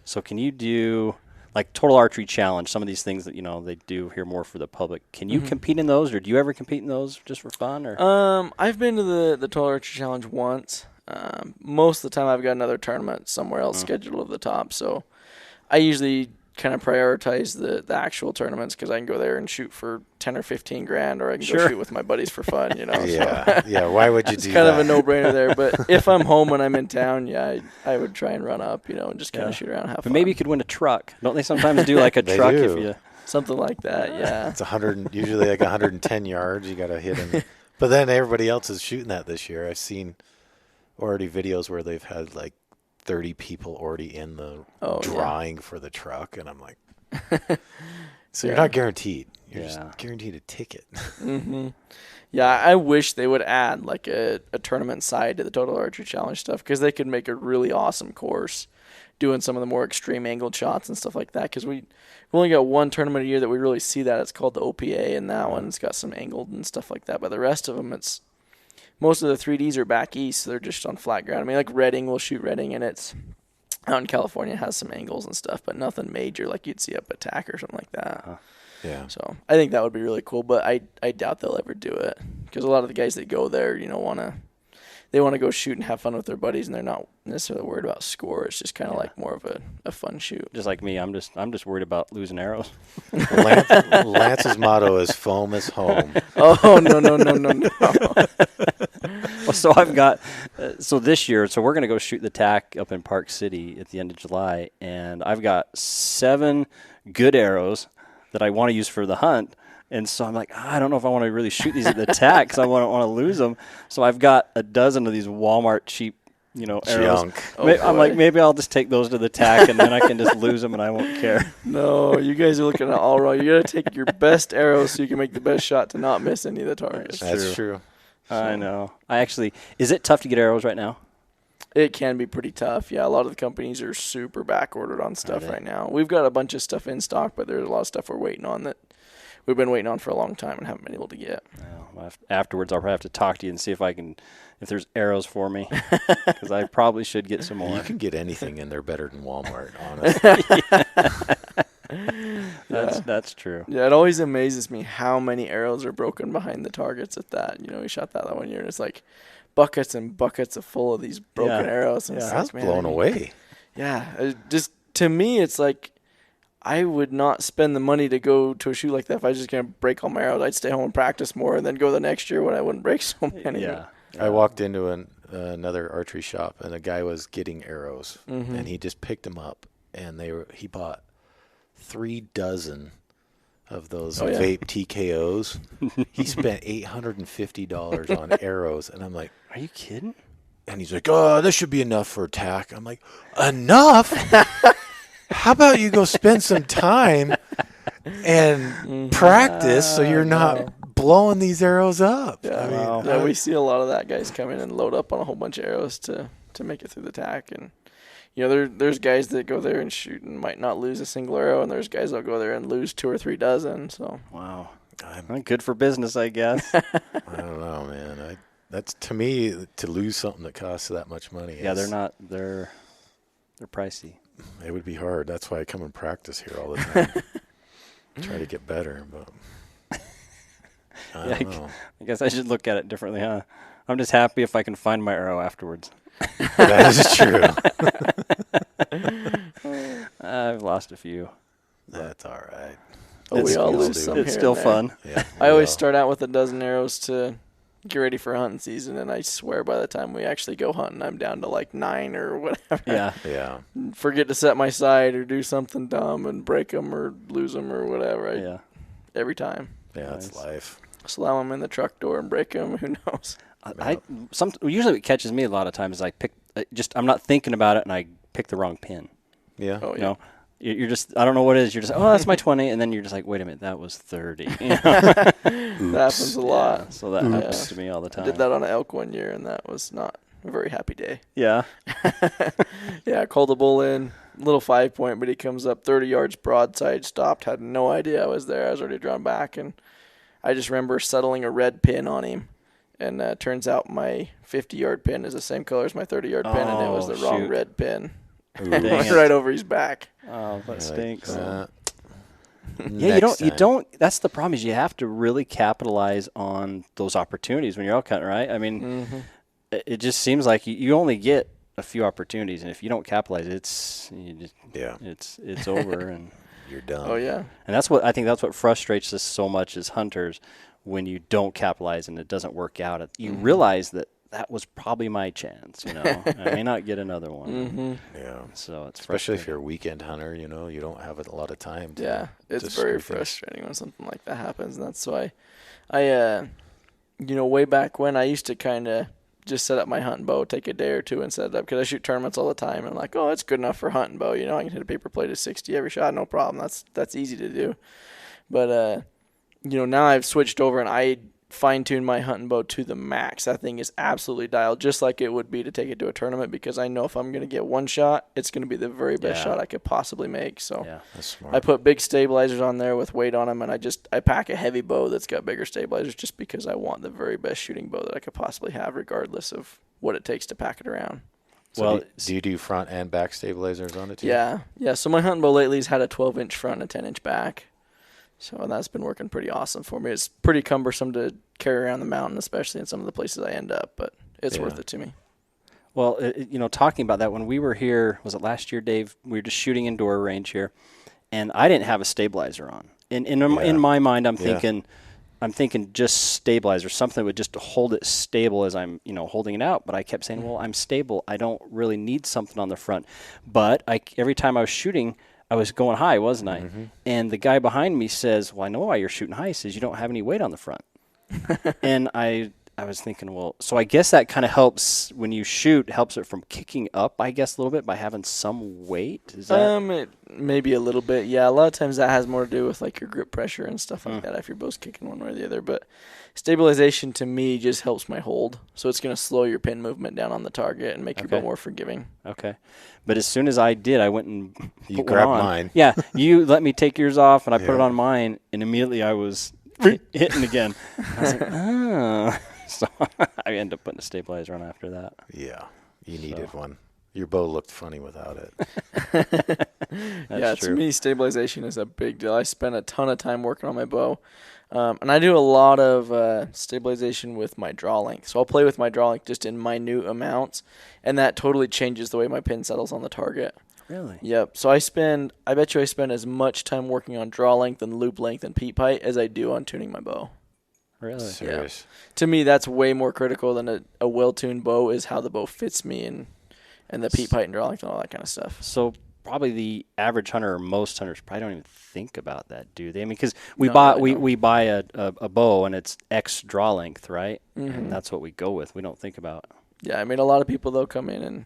So can you do like Total Archery Challenge? Some of these things that they do here more for the public. Can you compete in those, or do you ever compete in those just for fun? Or I've been to the Total Archery Challenge once. Most of the time, I've got another tournament somewhere else scheduled at the top. So I usually kind of prioritize the actual tournaments because I can go there and shoot for 10 or 15 grand, or I can go shoot with my buddies for fun. Yeah, yeah. Why would you do that? It's kind of a no-brainer there. But if I'm home when I'm in town, I would try and run up, and just kind of shoot around and have fun. But maybe you could win a truck. Don't they sometimes do like a truck do. if you? Something like that, yeah. It's usually like 110 yards. You got to hit them. But then everybody else is shooting that this year. I've seen already videos where they've had like 30 people already in the drawing for the truck, and I'm like, so you're not guaranteed. You're just guaranteed a ticket. Mm-hmm. Yeah, I wish they would add like a tournament side to the Total Archery Challenge stuff, because they could make a really awesome course doing some of the more extreme angled shots and stuff like that, because we've only got one tournament a year that we really see that. It's called the OPA, and that one's got some angled and stuff like that. But the rest of them, most of the 3Ds are back east, so they're just on flat ground. I mean, like Redding, we'll shoot Redding, and it's out in California, has some angles and stuff, but nothing major like you'd see up at TAC or something like that. Yeah. So I think that would be really cool, but I doubt they'll ever do it, because a lot of the guys that go there, they want to go shoot and have fun with their buddies, and they're not necessarily worried about score. It's just kind of like more of a fun shoot. Just like me, I'm just worried about losing arrows. Lance's motto is "Foam is home." Oh no. Well, so I've got this year. So we're gonna go shoot the TAC up in Park City at the end of July, and I've got 7 good arrows that I want to use for the hunt. And so I'm like, I don't know if I want to really shoot these at the TAC because I want to lose them. So I've got a dozen of these Walmart cheap, arrows. Junk. I'm like, maybe I'll just take those to the TAC and then I can just lose them and I won't care. No, you guys are looking at all wrong. You got to take your best arrows so you can make the best shot to not miss any of the targets. That's true. I know. Is it tough to get arrows right now? It can be pretty tough. Yeah, a lot of the companies are super back ordered on stuff right now. We've got a bunch of stuff in stock, but there's a lot of stuff we're waiting on that we've been waiting on for a long time and haven't been able to get. Well, afterwards, I'll probably have to talk to you and see if there's arrows for me, because I probably should get some more. You can get anything in there better than Walmart, honestly. That's true. Yeah, it always amazes me how many arrows are broken behind the targets at that. We shot that 1 year, and it's like buckets and buckets of full of these broken arrows. And I was blown away. Yeah, just to me, it's like, I would not spend the money to go to a shoot like that if I was just going to break all my arrows. I'd stay home and practice more and then go the next year when I wouldn't break so many. Yeah. I walked into another archery shop, and a guy was getting arrows, and he just picked them up, and he bought 3 dozen of those vape TKOs. He spent $850 on arrows, and I'm like, are you kidding? And he's like, oh, this should be enough for a TAC. I'm like, enough? How about you go spend some time and practice so you're not blowing these arrows up? Yeah, we see a lot of that guys come in and load up on a whole bunch of arrows to make it through the TAC. And, there's guys that go there and shoot and might not lose a single arrow, and there's guys that go there and lose 2 or 3 dozen. So wow. Good for business, I guess. I don't know, man. That's, to me, to lose something that costs that much money. Yeah, they're pricey. It would be hard. That's why I come and practice here all the time. Try to get better, but I don't know. I guess I should look at it differently, huh? I'm just happy if I can find my arrow afterwards. That is true. I've lost a few. That's all right. We all lose some. It's still fun. Yeah, I always start out with a dozen arrows to get ready for hunting season, and I swear by the time we actually go hunting, I'm down to like 9 or whatever. Yeah. Yeah. Forget to set my sight or do something dumb and break them or lose them or whatever. Every time. Yeah, that's life. Slam them in the truck door and break them. Who knows? Usually what catches me a lot of times is I'm not thinking about it and I pick the wrong pin. Yeah. Oh, yeah. You know, you're just, I don't know what it is. You're just, oh, that's my 20. And then you're just like, wait a minute, that was 30. You know? That happens a lot. Yeah, so that happens to me all the time. I did that on an elk one year, and that was not a very happy day. Yeah. Yeah, I called the bull in, little 5-point, but he comes up 30 yards broadside, stopped, had no idea I was there. I was already drawn back, and I just remember settling a red pin on him. And turns out my 50-yard pin is the same color as my 30-yard pin, and it was the wrong red pin. Right over his back. Oh, that stinks. Yeah, you don't. That's the problem. Is you have to really capitalize on those opportunities when you're elk hunting, right? I mean, it just seems like you only get a few opportunities, and if you don't capitalize, it's over and you're done. Oh yeah. And that's what frustrates us so much as hunters when you don't capitalize and it doesn't work out. You realize that was probably my chance, you know. I may not get another one. Yeah. So it's especially if you're a weekend hunter, you know, you don't have a lot of time to. Yeah, it's very frustrating when something like that happens, and that's why I way back when I used to kind of just set up my hunting bow, take a day or two and set it up, because I shoot tournaments all the time, and I'm like, oh, it's good enough for hunting bow. You know, I can hit a paper plate at 60 every shot, no problem. That's easy to do. But now I've switched over and I fine-tune my hunting bow to the max. That thing is absolutely dialed, just like it would be to take it to a tournament, because I know if I'm going to get one shot, it's going to be the very best shot I could possibly make. So that's smart. I put big stabilizers on there with weight on them, and I pack a heavy bow that's got bigger stabilizers, just because I want the very best shooting bow that I could possibly have, regardless of what it takes to pack it around. So do you do front and back stabilizers on it too? Yeah. So my hunting bow lately has had a 12-inch front and a 10-inch back. So that's been working pretty awesome for me. It's pretty cumbersome to carry around the mountain, especially in some of the places I end up, but it's worth it to me. Well, talking about that, when we were here, was it last year, Dave? We were just shooting indoor range here, and I didn't have a stabilizer on. In my mind, I'm thinking just stabilizer, something that would just hold it stable as I'm, holding it out. But I kept saying, well, I'm stable. I don't really need something on the front. But every time I was shooting, I was going high, wasn't I? Mm-hmm. And the guy behind me says, well, I know why you're shooting high. He says, you don't have any weight on the front. And I was thinking, well, so I guess that kind of helps when you shoot, helps it from kicking up, I guess, a little bit by having some weight. Is that? Maybe a little bit. Yeah, a lot of times that has more to do with like your grip pressure and stuff like that if your bow's kicking one way or the other. But stabilization to me just helps my hold. So it's going to slow your pin movement down on the target and make your bow more forgiving. Okay. But as soon as I did, I went and you grabbed mine. Yeah, you let me take yours off, and I put it on mine, and immediately I was hitting again. I was like, oh. So I ended up putting a stabilizer on after that. Yeah, you needed one. Your bow looked funny without it. That's true. To me, stabilization is a big deal. I spend a ton of time working on my bow. And I do a lot of stabilization with my draw length. So I'll play with my draw length just in minute amounts, and that totally changes the way my pin settles on the target. Really? Yep. So I bet you I spend as much time working on draw length and loop length and peep height as I do on tuning my bow. Really? Serious. Yeah. To me, that's way more critical than a well-tuned bow is how the bow fits me and the peep height and draw length and all that kind of stuff. So probably the average hunter or most hunters probably don't even think about that, do they? I mean, because we buy a bow and it's X draw length, right? Mm-hmm. And that's what we go with. We don't think about. Yeah, I mean, a lot of people, they'll come in and,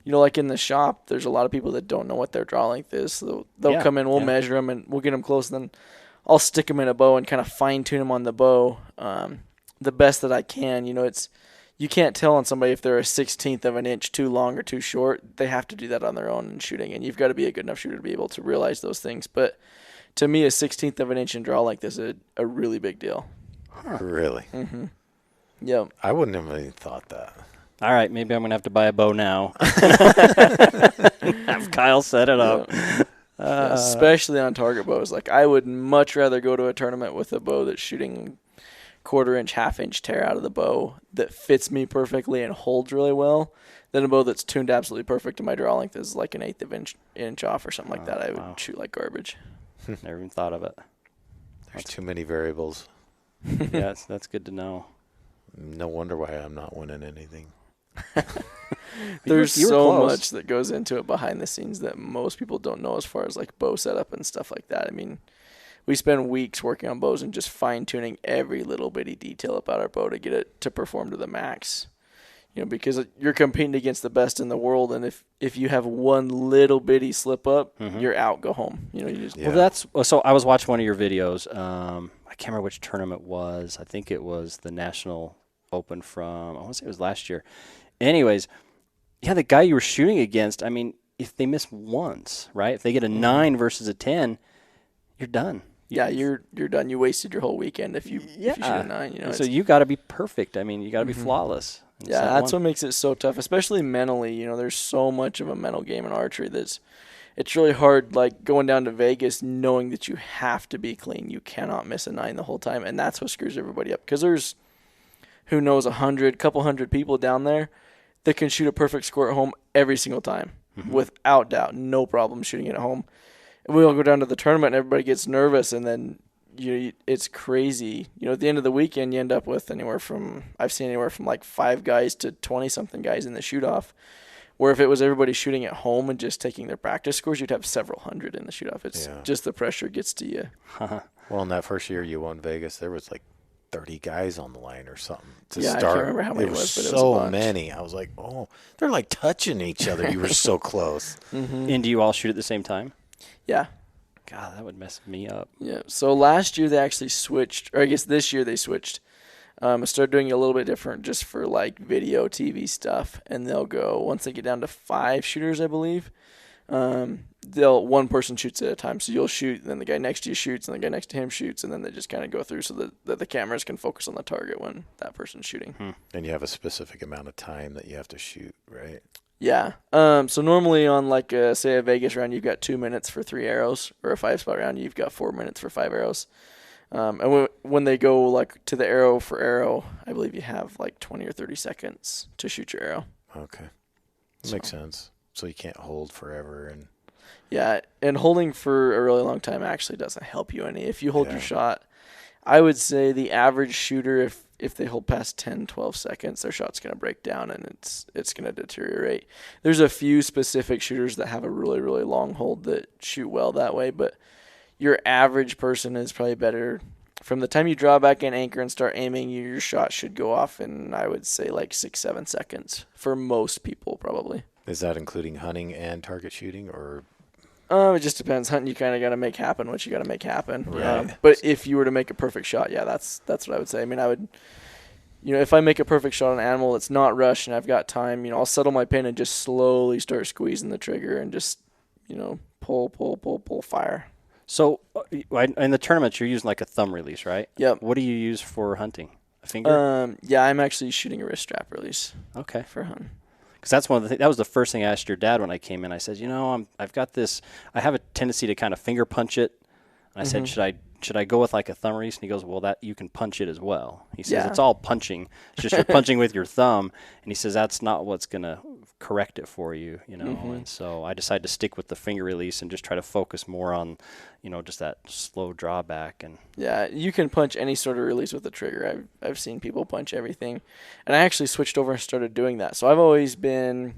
like in the shop, there's a lot of people that don't know what their draw length is. So they'll come in, we'll measure them, and we'll get them close, and then I'll stick them in a bow and kind of fine-tune them on the bow the best that I can. You can't tell on somebody if they're a 1/16 of an inch too long or too short. They have to do that on their own in shooting, and you've got to be a good enough shooter to be able to realize those things. But to me, a 1/16 of an inch in draw length is a really big deal. Huh. Really? Mm-hmm. Yep. I wouldn't have even thought that. All right, maybe I'm going to have to buy a bow now. Have Kyle set it up. Especially on target bows. Like, I would much rather go to a tournament with a bow that's shooting 1/4 inch, 1/2 inch tear out of the bow that fits me perfectly and holds really well than a bow that's tuned absolutely perfect and my draw length is like an 1/8 of an inch off or something like that. I would shoot like garbage. Never even thought of it. There's too many variables. Yes, that's good to know. No wonder why I'm not winning anything. There's you were so close. much that goes into it behind the scenes that most people don't know as far as like bow setup and stuff like that. I mean, we spend weeks working on bows and just fine-tuning every little bitty detail about our bow to get it to perform to the max. Because you're competing against the best in the world, and if you have one little bitty slip up, you're out, go home. You just Well, so I was watching one of your videos. I can't remember which tournament it was. I think it was the National Open from, I want to say it was last year. Anyways, yeah, the guy you were shooting against, I mean, if they miss once, right? If they get a 9 versus a 10, you're done. Yeah, you're done. You wasted your whole weekend if you shoot a 9. So you got to be perfect. I mean, you got to be flawless. Yeah, that's what makes it so tough, especially mentally. There's so much of a mental game in archery it's really hard, like going down to Vegas knowing that you have to be clean. You cannot miss a 9 the whole time, and that's what screws everybody up. Because there's, who knows, couple hundred people down there that can shoot a perfect score at home every single time, without doubt, no problem shooting it at home. And we all go down to the tournament, and everybody gets nervous, and then it's crazy. At the end of the weekend, you end up with I've seen anywhere from like 5 guys to 20-something guys in the shoot-off, where if it was everybody shooting at home and just taking their practice scores, you'd have several hundred in the shoot-off. It's just the pressure gets to you. Well, in that first year you won Vegas, there was like 30 guys on the line or something to I start. can't remember how many it was, but it was so a bunch. many. I was like, oh, they're like touching each other. You were so close. And do you all shoot at the same time? Yeah. God, that would mess me up. Yeah. So last year they actually switched, or I guess this year they switched. I started doing it a little bit different just for like video, TV stuff. And they'll go, once they get down to 5 shooters, I believe, one person shoots at a time. So you'll shoot, and then the guy next to you shoots, and the guy next to him shoots, and then they just kind of go through so that the cameras can focus on the target when that person's shooting. And you have a specific amount of time that you have to shoot, right? Yeah. So normally on like say a Vegas round, you've got 2 minutes for 3 arrows, or a 5-spot round, you've got 4 minutes for 5 arrows. And when they go like to the arrow for arrow, I believe you have like 20 or 30 seconds to shoot your arrow. Okay. Makes sense. So you can't hold forever. And yeah, and holding for a really long time actually doesn't help you any. If you hold your shot, I would say the average shooter, if they hold past 10, 12 seconds, their shot's going to break down and it's going to deteriorate. There's a few specific shooters that have a really, really long hold that shoot well that way, but your average person is probably better. From the time you draw back in anchor and start aiming, your shot should go off in, I would say, like 6-7 seconds for most people, probably. Is that including hunting and target shooting, or? It just depends. Hunting, you kind of got to make happen what you got to make happen. Right. But if you were to make a perfect shot, yeah, that's what I would say. I mean, I would, if I make a perfect shot on an animal that's not rushed and I've got time, I'll settle my pin and just slowly start squeezing the trigger and just, pull, fire. So in the tournaments, you're using like a thumb release, right? Yep. What do you use for hunting? A finger? Yeah, I'm actually shooting a wrist strap release. Okay. For hunting. Because that's one of the that was the first thing I asked your dad when I came in. I said, I've got this. I have a tendency to kind of finger punch it. And I said, should I go with like a thumb release? And he goes, well, that you can punch it as well. He says it's all punching. It's just you're punching with your thumb. And he says that's not what's gonna correct it for you, And so I decided to stick with the finger release and just try to focus more on, just that slow drawback. And yeah, you can punch any sort of release with the trigger. I've seen people punch everything, and I actually switched over and started doing that. So I've always been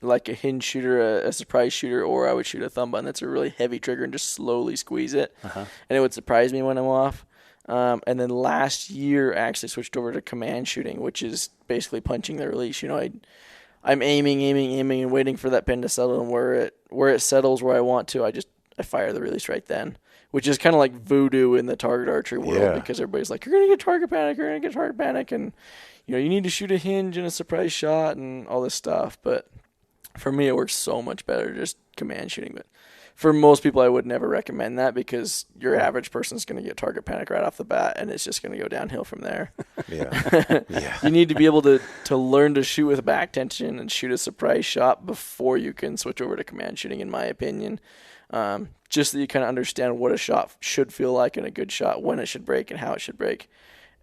like a hinge shooter, a surprise shooter, or I would shoot a thumb button that's a really heavy trigger and just slowly squeeze it, and it would surprise me when I'm off. And then last year, I actually switched over to command shooting, which is basically punching the release. I'm aiming, and waiting for that pin to settle, and where it settles where I want to, I fire the release right then, which is kind of like voodoo in the target archery world because everybody's like, you're gonna get target panic, and you need to shoot a hinge and a surprise shot and all this stuff. But for me, it works so much better just command shooting. But for most people, I would never recommend that because your average person's going to get target panic right off the bat, and it's just going to go downhill from there. Yeah. You need to be able to learn to shoot with back tension and shoot a surprise shot before you can switch over to command shooting, in my opinion. Just that you kind of understand what a shot should feel like and a good shot, when it should break and how it should break.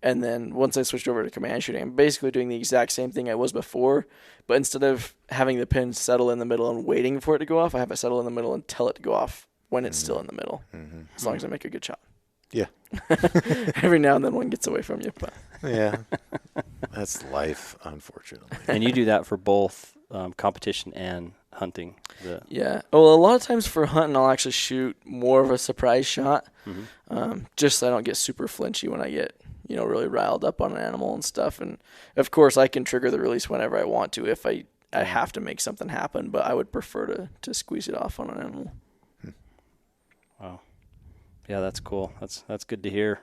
And then once I switched over to command shooting, I'm basically doing the exact same thing I was before, but instead of having the pin settle in the middle and waiting for it to go off, I have it settle in the middle and tell it to go off when it's still in the middle, as long as I make a good shot. Yeah. Every now and then one gets away from you. But. Yeah. That's life, unfortunately. And you do that for both competition and hunting. Yeah. Well, a lot of times for hunting, I'll actually shoot more of a surprise shot, just so I don't get super flinchy when I get, really riled up on an animal and stuff. And of course, I can trigger the release whenever I want to if I have to make something happen, but I would prefer to squeeze it off on an animal. Wow. Yeah, that's cool. That's good to hear.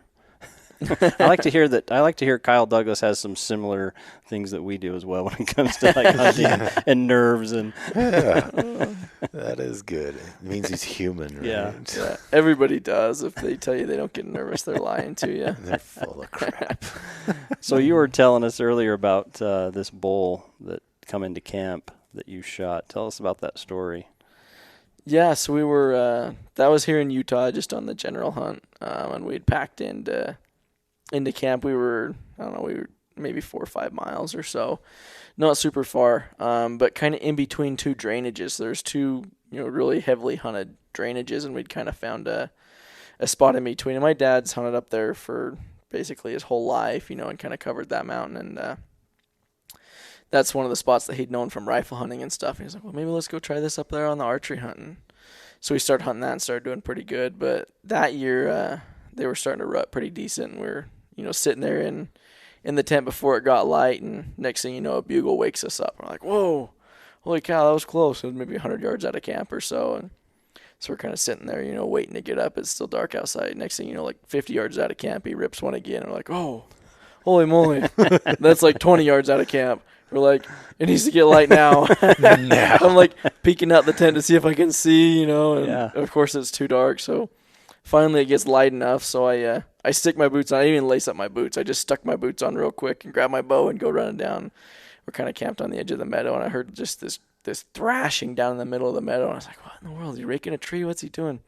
I like to hear that. I like to hear Kyle Douglas has some similar things that we do as well when it comes to like hunting and nerves and. Yeah, that is good. It means he's human, right? Yeah. Everybody does. If they tell you they don't get nervous, they're lying to you. They're full of crap. So you were telling us earlier about this bull that come into camp that you shot. Tell us about that story. Yeah, so we were. That was here in Utah, just on the general hunt, and we'd packed into camp. We were maybe 4 or 5 miles or so, not super far, but kind of in between two drainages. There's two, really heavily hunted drainages, and we'd kind of found a spot in between. And my dad's hunted up there for basically his whole life, and kind of covered that mountain. And that's one of the spots that he'd known from rifle hunting and stuff. And he's like, well, maybe let's go try this up there on the archery hunting. So we started hunting that and started doing pretty good. But that year, they were starting to rut pretty decent, and we were, sitting there in the tent before it got light, and next thing you know, a bugle wakes us up. We're like, whoa, holy cow, that was close. It was maybe 100 yards out of camp or so, and so we're kind of sitting there, waiting to get up. It's still dark outside. Next thing you know, like 50 yards out of camp, he rips one again, and we're like, oh, holy moly. That's like 20 yards out of camp. We're like, it needs to get light now. I'm like peeking out the tent to see if I can see, and of course it's too dark, so finally it gets light enough, so I stick my boots on. I didn't even lace up my boots. I just stuck my boots on real quick and grabbed my bow and go running down. We're kind of camped on the edge of the meadow, and I heard just this thrashing down in the middle of the meadow. And I was like, what in the world? Is he raking a tree? What's he doing?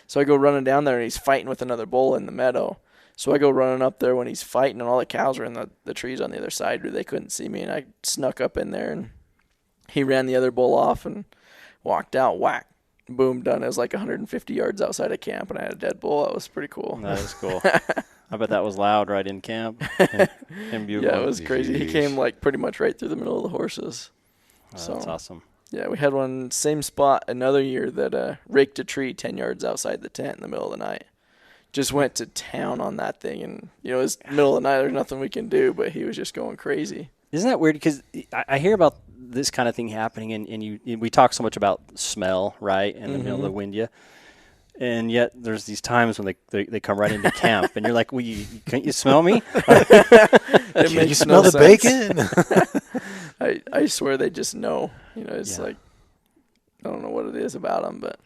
So I go running down there, and he's fighting with another bull in the meadow. So I go running up there when he's fighting, and all the cows are in the trees on the other side where they couldn't see me. And I snuck up in there, and he ran the other bull off and walked out, whack. Boom, done. It was like 150 yards outside of camp, and I had a dead bull. That was pretty cool. That is cool. I bet that was loud right in camp. Him bugling. Yeah, it was crazy. He came like pretty much right through the middle of the horses. So that's awesome. Yeah, we had one same spot another year that raked a tree 10 yards outside the tent in the middle of the night. Just went to town on that thing, and it's middle of the night. There's nothing we can do, but he was just going crazy. Isn't that weird? Because I hear about this kind of thing happening, and we talk so much about smell, right? And the middle of the wind, and yet there's these times when they come right into camp, and you're like, well, can't you smell me? Can you smell the bacon? I swear they just know. It's like, I don't know what it is about them, but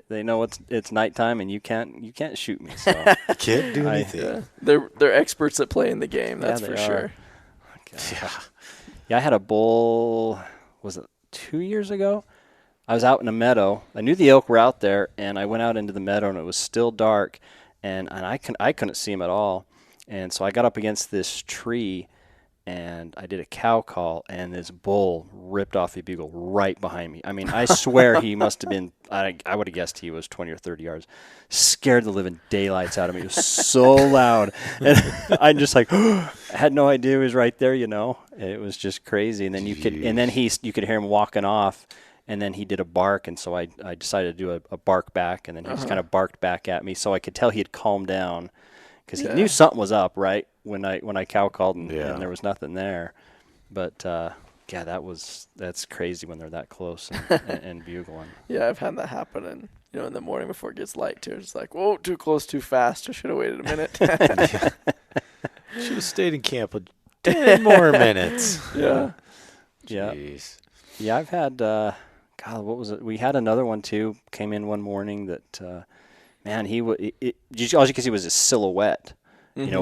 they know it's nighttime, and you can't shoot me. So can't do anything. They're experts at playing the game. That's for sure. Yeah, I had a bull, was it 2 years ago? I was out in a meadow. I knew the elk were out there, and I went out into the meadow, and it was still dark, and I couldn't see them at all. And so I got up against this tree, and I did a cow call, and this bull ripped off a bugle right behind me. I mean, I swear he must have been, I would have guessed he was 20 or 30 yards. Scared the living daylights out of me. It was so loud. And I'm just like, I had no idea he was right there, It was just crazy. And then you could hear him walking off, and then he did a bark, and so I decided to do a bark back, and then he just kind of barked back at me, so I could tell he had calmed down, because he knew something was up, right? When I cow called and there was nothing there, but that's crazy when they're that close and bugling. Yeah, I've had that happen, and in the morning before it gets light too. It's like, whoa, too close, too fast. I should have waited a minute. Should have stayed in camp 10 more minutes. Yeah. Jeez. Yeah, I've had what was it? We had another one too. Came in one morning that all you could see was a silhouette.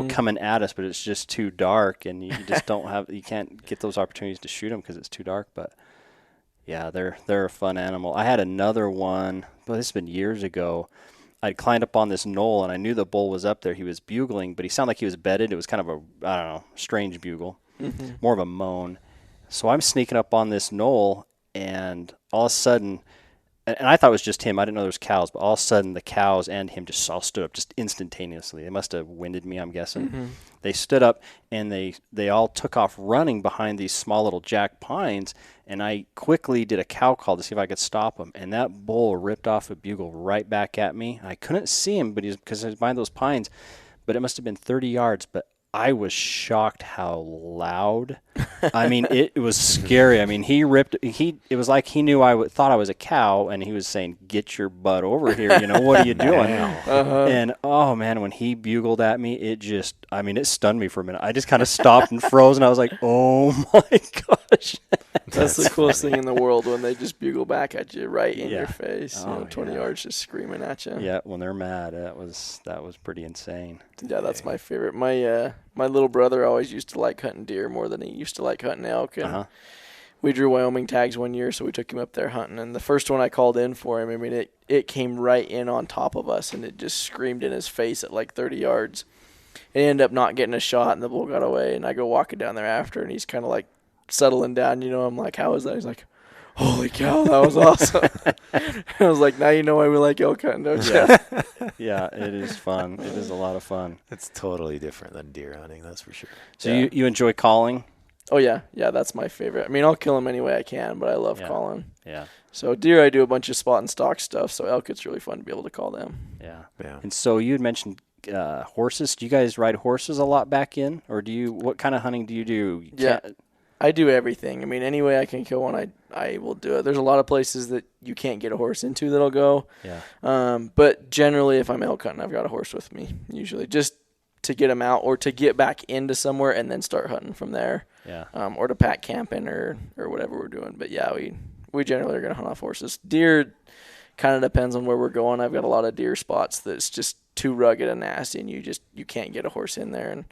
Coming at us, but it's just too dark, and you just you can't get those opportunities to shoot them because it's too dark. But yeah, they're a fun animal. I had another one, but this has been years ago. I'd climbed up on this knoll, and I knew the bull was up there. He was bugling, but he sounded like he was bedded. It was kind of strange bugle, more of a moan. So I'm sneaking up on this knoll, and all of a sudden, and I thought it was just him. I didn't know there was cows, but all of a sudden the cows and him just all stood up just instantaneously. They must have winded me, I'm guessing. Mm-hmm. They stood up, and they all took off running behind these small little jack pines, and I quickly did a cow call to see if I could stop them, and that bull ripped off a bugle right back at me. I couldn't see him because he was behind those pines, but it must have been 30 yards, but I was shocked how loud. I mean, it was scary. I mean, it was like he knew thought I was a cow, and he was saying, "Get your butt over here. You know, what are you doing?" Uh-huh. And, oh, man, when he bugled at me, it stunned me for a minute. I just kind of stopped and froze, and I was like, oh, my gosh. That's the coolest thing in the world, when they just bugle back at you right in Yeah. your face. Oh, 20 yeah. yards just screaming at you. Yeah, when they're mad, that was pretty insane. Yeah, that's my favorite. My little brother always used to like hunting deer more than he used to like hunting elk. And we drew Wyoming tags one year, so we took him up there hunting. And the first one I called in for him, I mean, it came right in on top of us, and it just screamed in his face at like 30 yards. It ended up not getting a shot, and the bull got away. And I go walking down there after, and he's kind of like settling down. You know, I'm like, how was that? He's like, holy cow, that was awesome. I was like, now you know why we like elk hunting, don't you? Yeah, it is fun. It is a lot of fun. It's totally different than deer hunting, that's for sure. So you enjoy calling? Oh, yeah. Yeah, that's my favorite. I mean, I'll kill them any way I can, but I love calling. Yeah. So deer, I do a bunch of spot and stock stuff, so elk, it's really fun to be able to call them. Yeah. Yeah. And so you had mentioned horses. Do you guys ride horses a lot back in? Or what kind of hunting do you do? I do everything. I mean, any way I can kill one, I will do it. There's a lot of places that you can't get a horse into that'll go. Yeah. But generally, if I'm elk hunting, I've got a horse with me, usually, just to get them out or to get back into somewhere and then start hunting from there. Yeah. Or to pack camping or whatever we're doing. But, yeah, we generally are going to hunt off horses. Deer kind of depends on where we're going. I've got a lot of deer spots that's just too rugged and nasty, and you can't get a horse in there, and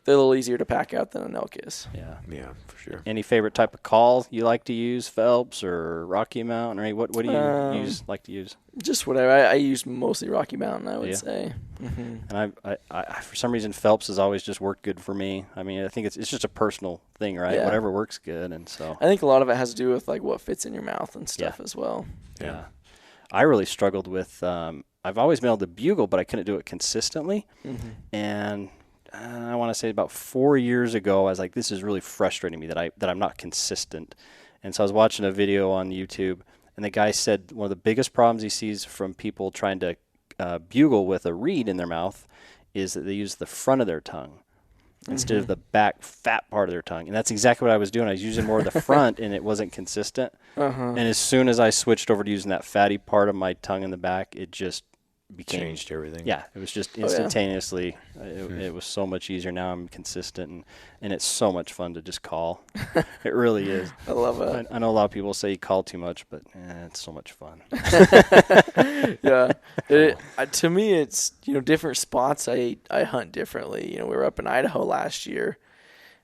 they're a little easier to pack out than an elk is. Yeah. Yeah, for sure. Any favorite type of call you like to use? Phelps or Rocky Mountain? Or what do you like to use? Just whatever. I use mostly Rocky Mountain, I would say. Mm-hmm. And I for some reason Phelps has always just worked good for me. I mean, I think it's just a personal thing, right? Yeah. Whatever works good, and so I think a lot of it has to do with like what fits in your mouth and stuff as well. Yeah. I really struggled with. I've always been able to bugle, but I couldn't do it consistently. Mm-hmm. And I want to say about 4 years ago, I was like, this is really frustrating me that I'm not consistent. And so I was watching a video on YouTube, and the guy said one of the biggest problems he sees from people trying to bugle with a reed in their mouth is that they use the front of their tongue instead of the back fat part of their tongue. And that's exactly what I was doing. I was using more of the front, and it wasn't consistent. And as soon as I switched over to using that fatty part of my tongue in the back, it just changed everything. Yeah, it was just instantaneously. It was so much easier. Now I'm consistent, and it's so much fun to just call. It really is. I love it. I know a lot of people say you call too much, but it's so much fun. Yeah. To me, it's, different spots I hunt differently. We were up in Idaho last year,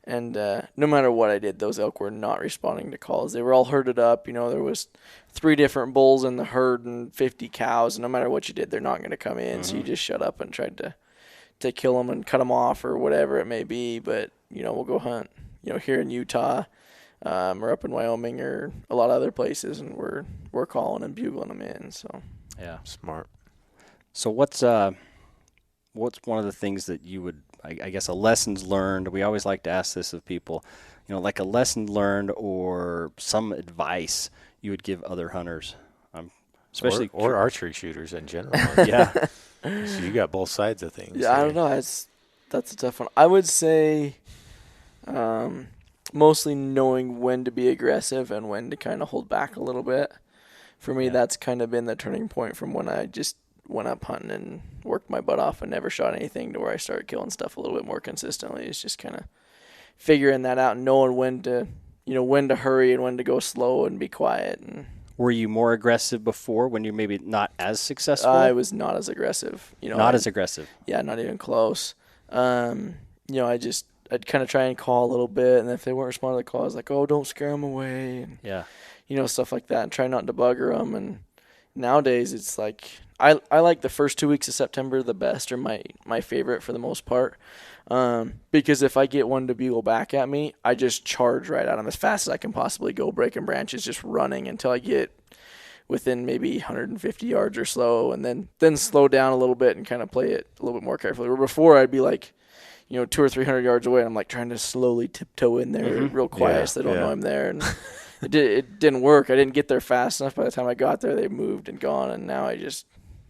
and no matter what I did, those elk were not responding to calls. They were all herded up. There was 3 different bulls in the herd and 50 cows. And no matter what you did, they're not going to come in. So you just shut up and tried to kill them and cut them off or whatever it may be. But, we'll go hunt, here in Utah or up in Wyoming or a lot of other places. And we're calling and bugling them in. So, yeah. Smart. So what's one of the things that you would, I guess, a lessons learned? We always like to ask this of people, like a lesson learned or some advice you would give other hunters, especially or archery shooters in general. Yeah. So you got both sides of things. Yeah, I don't know. That's a tough one. I would say mostly knowing when to be aggressive and when to kind of hold back a little bit. For me, that's kind of been the turning point from when I just went up hunting and worked my butt off and never shot anything to where I started killing stuff a little bit more consistently. It's just kind of figuring that out and knowing when to hurry and when to go slow and be quiet. And were you more aggressive before when you're maybe not as successful? I was not as aggressive. As aggressive. Yeah, not even close. I'd kind of try and call a little bit, and if they weren't responding to the call, I was like, oh, don't scare them away. And, stuff like that, and try not to bugger them. And nowadays it's like I like the first 2 weeks of September the best, or my favorite for the most part, because if I get one to bugle back at me, I just charge right at them as fast as I can possibly go, breaking branches, just running until I get within maybe 150 yards or so, and then slow down a little bit and kind of play it a little bit more carefully. Where before I'd be like, 200 or 300 yards away, and I'm like trying to slowly tiptoe in there real quiet so they don't know I'm there. And it didn't work. I didn't get there fast enough. By the time I got there, they moved and gone, and now I just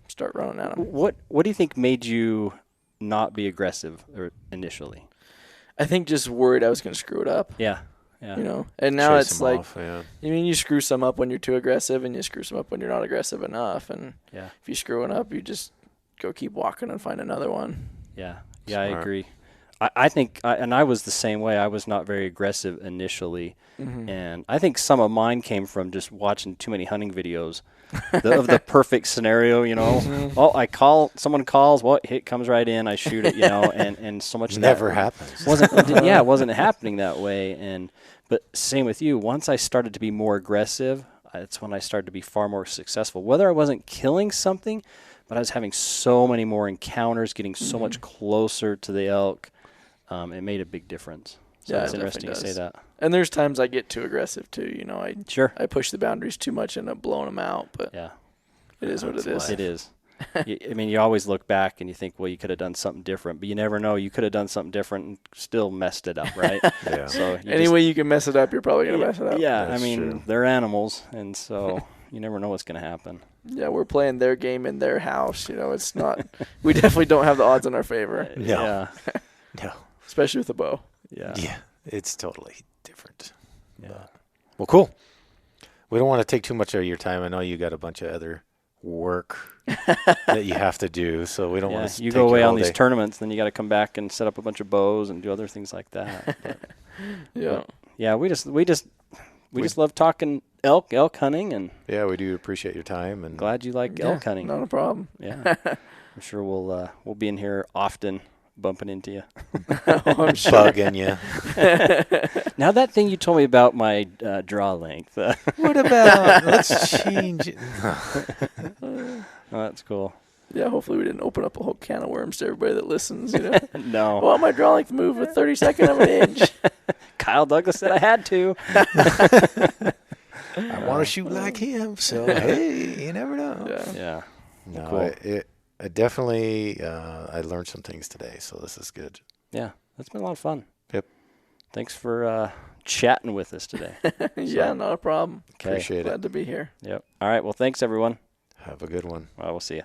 start running at them. What do you think made you not be aggressive initially? I think just worried I was going to screw it up. Yeah. And now Chase it's them like, off, yeah. you screw some up when you're too aggressive, and you screw some up when you're not aggressive enough. And if you're screwing up, you just go keep walking and find another one. Yeah, Smart. I agree. I think, and I was the same way. I was not very aggressive initially, and I think some of mine came from just watching too many hunting videos of the perfect scenario. Oh, someone calls, hit comes right in, I shoot it. And so much Never happens. It wasn't happening that way. But same with you. Once I started to be more aggressive, that's when I started to be far more successful. Whether I wasn't killing something, but I was having so many more encounters, getting so much closer to the elk. It made a big difference. So it's interesting you say that. And there's times I get too aggressive too. I push the boundaries too much and end up blowing them out. But it is what it is. It is. You always look back and you think, well, you could have done something different, but you never know. You could have done something different and still messed it up, right? Yeah. So any way you can mess it up, you're probably going to mess it up. Yeah, That's true. They're animals, and so you never know what's going to happen. Yeah, we're playing their game in their house. It's not. We definitely don't have the odds in our favor. No. Yeah. No. Especially with a bow. Yeah. Yeah, it's totally different. Yeah. Well, cool. We don't want to take too much of your time. I know you got a bunch of other work that you have to do, so we don't want to. You go away on these tournaments, then you got to come back and set up a bunch of bows and do other things like that. But, we just love talking elk hunting, and we do appreciate your time, and glad you like elk hunting. Not a problem. Yeah, I'm sure we'll be in here often, bumping into you. I'm bugging you. Now that thing you told me about my draw length. What about? Let's change it. Oh, that's cool. Yeah, hopefully we didn't open up a whole can of worms to everybody that listens. No. Well, my draw length moved with 32nd of an inch. Kyle Douglas said I had to. I want to shoot like him, so hey, you never know. Yeah. No, Cool. I definitely I learned some things today, so this is good. Yeah, that's been a lot of fun. Yep. Thanks for chatting with us today. Yeah, not a problem. Okay. Appreciate it. Glad to be here. Yep. All right. Well, thanks everyone. Have a good one. Well, we'll see you.